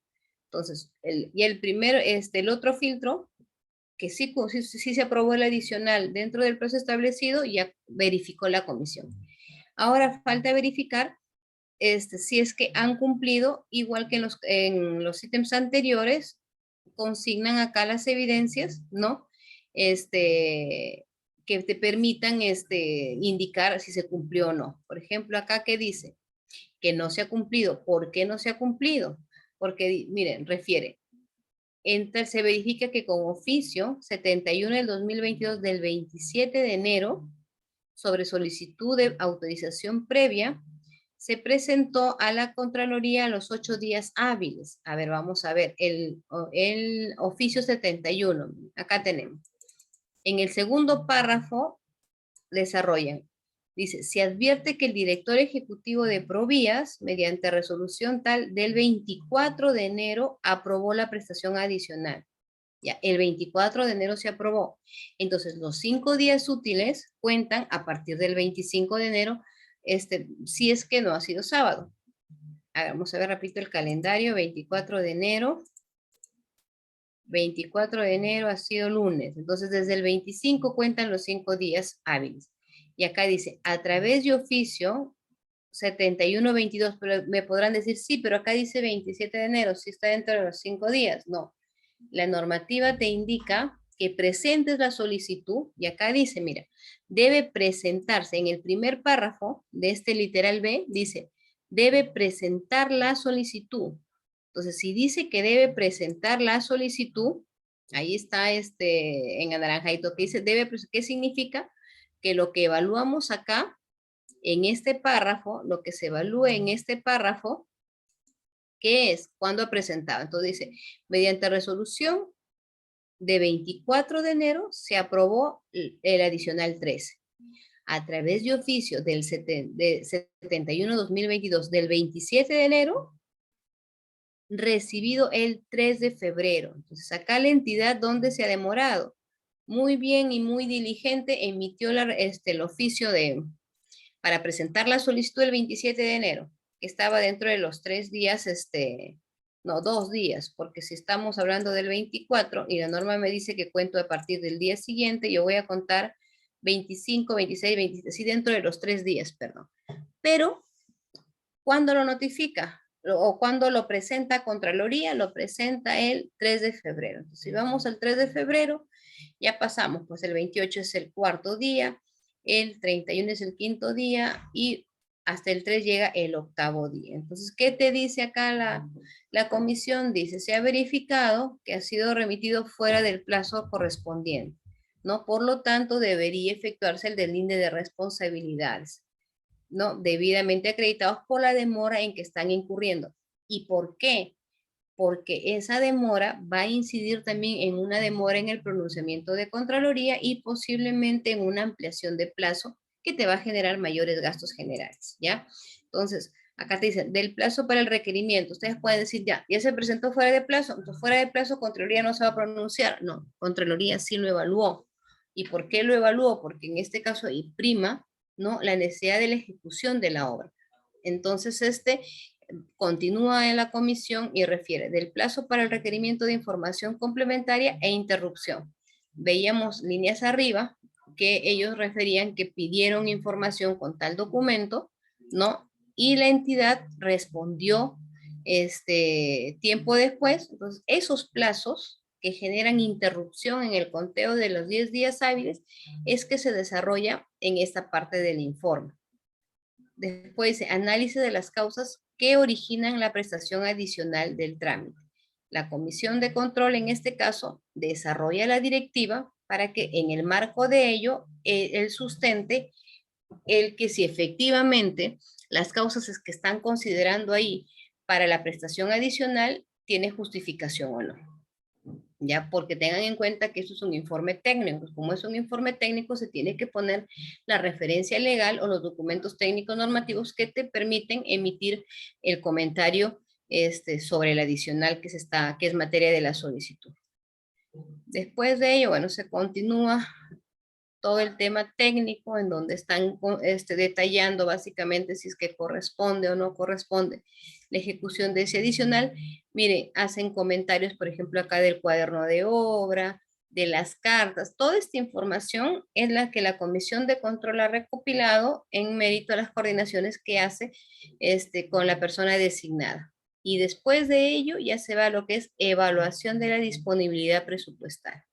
Entonces, el otro filtro, que sí se aprobó el adicional dentro del plazo establecido, ya verificó la comisión. Ahora falta verificar si es que han cumplido, igual que en los ítems anteriores, consignan acá las evidencias, ¿no? Que te permitan indicar si se cumplió o no. Por ejemplo, acá que dice que no se ha cumplido. ¿Por qué no se ha cumplido? Porque, miren, refiere, se verifica que con oficio 71 del 2022 del 27 de enero, sobre solicitud de autorización previa, se presentó a la Contraloría a los 8 días hábiles. A ver, vamos a ver, el oficio 71, acá tenemos. En el segundo párrafo desarrollan. Dice, se advierte que el director ejecutivo de Provías, mediante resolución tal del 24 de enero, aprobó la prestación adicional. Ya, el 24 de enero se aprobó. Entonces, los 5 días útiles cuentan a partir del 25 de enero, si es que no ha sido sábado. Vamos a ver, repito el calendario, 24 de enero. 24 de enero ha sido lunes. Entonces, desde el 25 cuentan los 5 días hábiles. Y acá dice, a través de oficio 71-22, pero me podrán decir, sí, pero acá dice 27 de enero, si está dentro de los 5 días. No, la normativa te indica que presentes la solicitud, y acá dice, mira, debe presentarse en el primer párrafo de este literal B, dice, debe presentar la solicitud. Entonces, si dice que debe presentar la solicitud, ahí está en anaranjadito que dice, ¿qué significa? Que lo que evaluamos acá, en este párrafo, lo que se evalúa en este párrafo, ¿qué es? ¿Cuándo ha presentado? Entonces dice, mediante resolución de 24 de enero se aprobó el adicional 13. A través de oficio del 71-2022 del 27 de enero, recibido el 3 de febrero. Entonces acá la entidad donde se ha demorado. Muy bien y muy diligente emitió el oficio para presentar la solicitud el 27 de enero, que estaba dentro de los 3 días No, 2 días, porque si estamos hablando del 24 y la norma me dice que cuento a partir del día siguiente, yo voy a contar 25, 26, 27, sí, dentro de los 3 días, perdón. Pero, ¿cuándo lo notifica? O cuando lo presenta a Contraloría, lo presenta el 3 de febrero. Entonces, si vamos al 3 de febrero, ya pasamos, pues el 28 es el cuarto día, el 31 es el quinto día y hasta el 3 llega el octavo día. Entonces, ¿qué te dice acá la comisión? Dice, se ha verificado que ha sido remitido fuera del plazo correspondiente, ¿no? Por lo tanto, debería efectuarse el deslinde de responsabilidades, ¿no? Debidamente acreditados por la demora en que están incurriendo. ¿Y por qué? Porque esa demora va a incidir también en una demora en el pronunciamiento de Contraloría y posiblemente en una ampliación de plazo que te va a generar mayores gastos generales, ¿ya? Entonces, acá te dicen, del plazo para el requerimiento, ustedes pueden decir, ya se presentó fuera de plazo, entonces fuera de plazo Contraloría no se va a pronunciar. No, Contraloría sí lo evaluó. ¿Y por qué lo evaluó? Porque en este caso prima, ¿no?, la necesidad de la ejecución de la obra. Entonces, continúa en la comisión y refiere del plazo para el requerimiento de información complementaria e interrupción. Veíamos líneas arriba que ellos referían que pidieron información con tal documento, ¿no? Y la entidad respondió tiempo después. Entonces, esos plazos que generan interrupción en el conteo de los 10 días hábiles es que se desarrolla en esta parte del informe. Después, análisis de las causas que originan la prestación adicional del trámite. La comisión de control, en este caso, desarrolla la directiva para que en el marco de ello, el sustente el que si efectivamente las causas que están considerando ahí para la prestación adicional tiene justificación o no. Ya, porque tengan en cuenta que eso es un informe técnico. Como es un informe técnico, se tiene que poner la referencia legal o los documentos técnicos normativos que te permiten emitir el comentario sobre el adicional que es materia de la solicitud. Después de ello, bueno, se continúa todo el tema técnico en donde están detallando básicamente si es que corresponde o no corresponde la ejecución de ese adicional. Mire, hacen comentarios, por ejemplo, acá del cuaderno de obra, de las cartas. Toda esta información es la que la Comisión de Control ha recopilado en mérito a las coordinaciones que hace con la persona designada. Y después de ello ya se va a lo que es evaluación de la disponibilidad presupuestaria.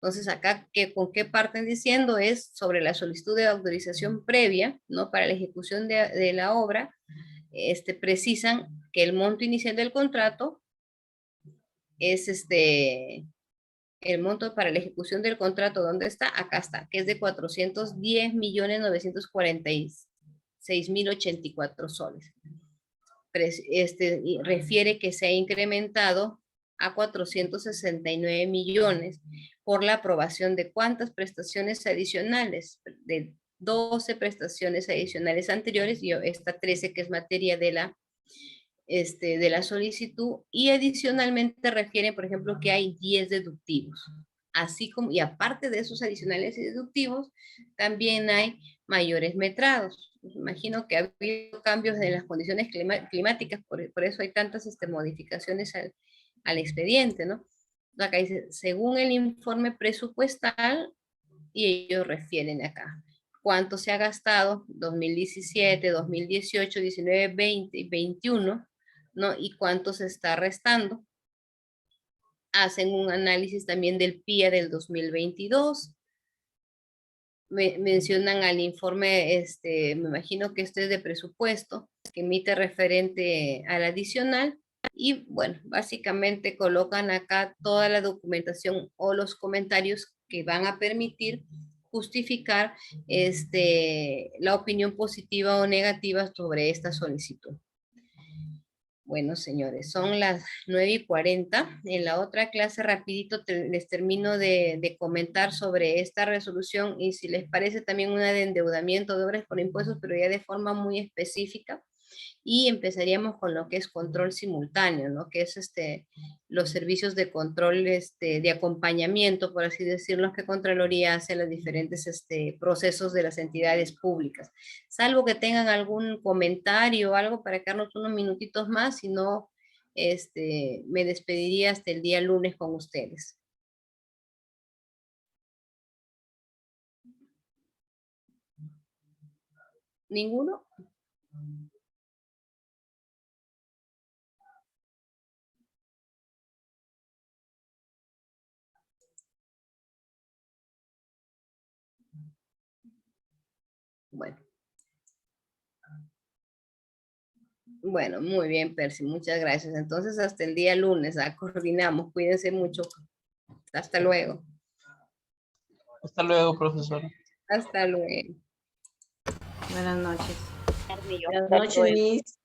Entonces, acá, ¿con qué parten diciendo? Es sobre la solicitud de autorización previa, ¿no?, para la ejecución de la obra. Precisan que el monto inicial del contrato es el monto para la ejecución del contrato, ¿dónde está? Acá está, que es de 410.946.084 soles. Refiere que se ha incrementado a 469 millones por la aprobación de cuántas prestaciones adicionales, de 12 prestaciones adicionales anteriores y esta 13 que es materia de la solicitud, y adicionalmente refiere, por ejemplo, que hay 10 deductivos. Así como, y aparte de esos adicionales y deductivos, también hay mayores metrados. Pues imagino que ha habido cambios en las condiciones climáticas, por eso hay tantas modificaciones al expediente, ¿no? Acá dice, según el informe presupuestal, y ellos refieren acá cuánto se ha gastado 2017, 2018, 19, 20 y 21, ¿no? Y cuánto se está restando. Hacen un análisis también del PIA del 2022. Mencionan al informe, me imagino que este es de presupuesto, que emite referente al adicional. Y bueno, básicamente colocan acá toda la documentación o los comentarios que van a permitir justificar la opinión positiva o negativa sobre esta solicitud. Bueno, señores, son las 9:40. En la otra clase, rapidito, les termino de comentar sobre esta resolución y si les parece también una de endeudamiento de obras por impuestos, pero ya de forma muy específica. Y empezaríamos con lo que es control simultáneo, ¿no? Que es los servicios de control, de acompañamiento, por así decirlo, que Contraloría hace a los diferentes procesos de las entidades públicas. Salvo que tengan algún comentario o algo para quedarnos unos minutitos más, si no, me despediría hasta el día lunes con ustedes. ¿Ninguno? Bueno. Bueno, muy bien, Percy, muchas gracias. Entonces, hasta el día lunes, coordinamos. Cuídense mucho. Hasta luego. Hasta luego, profesora. Hasta luego. Buenas noches. Buenas noches, Miss.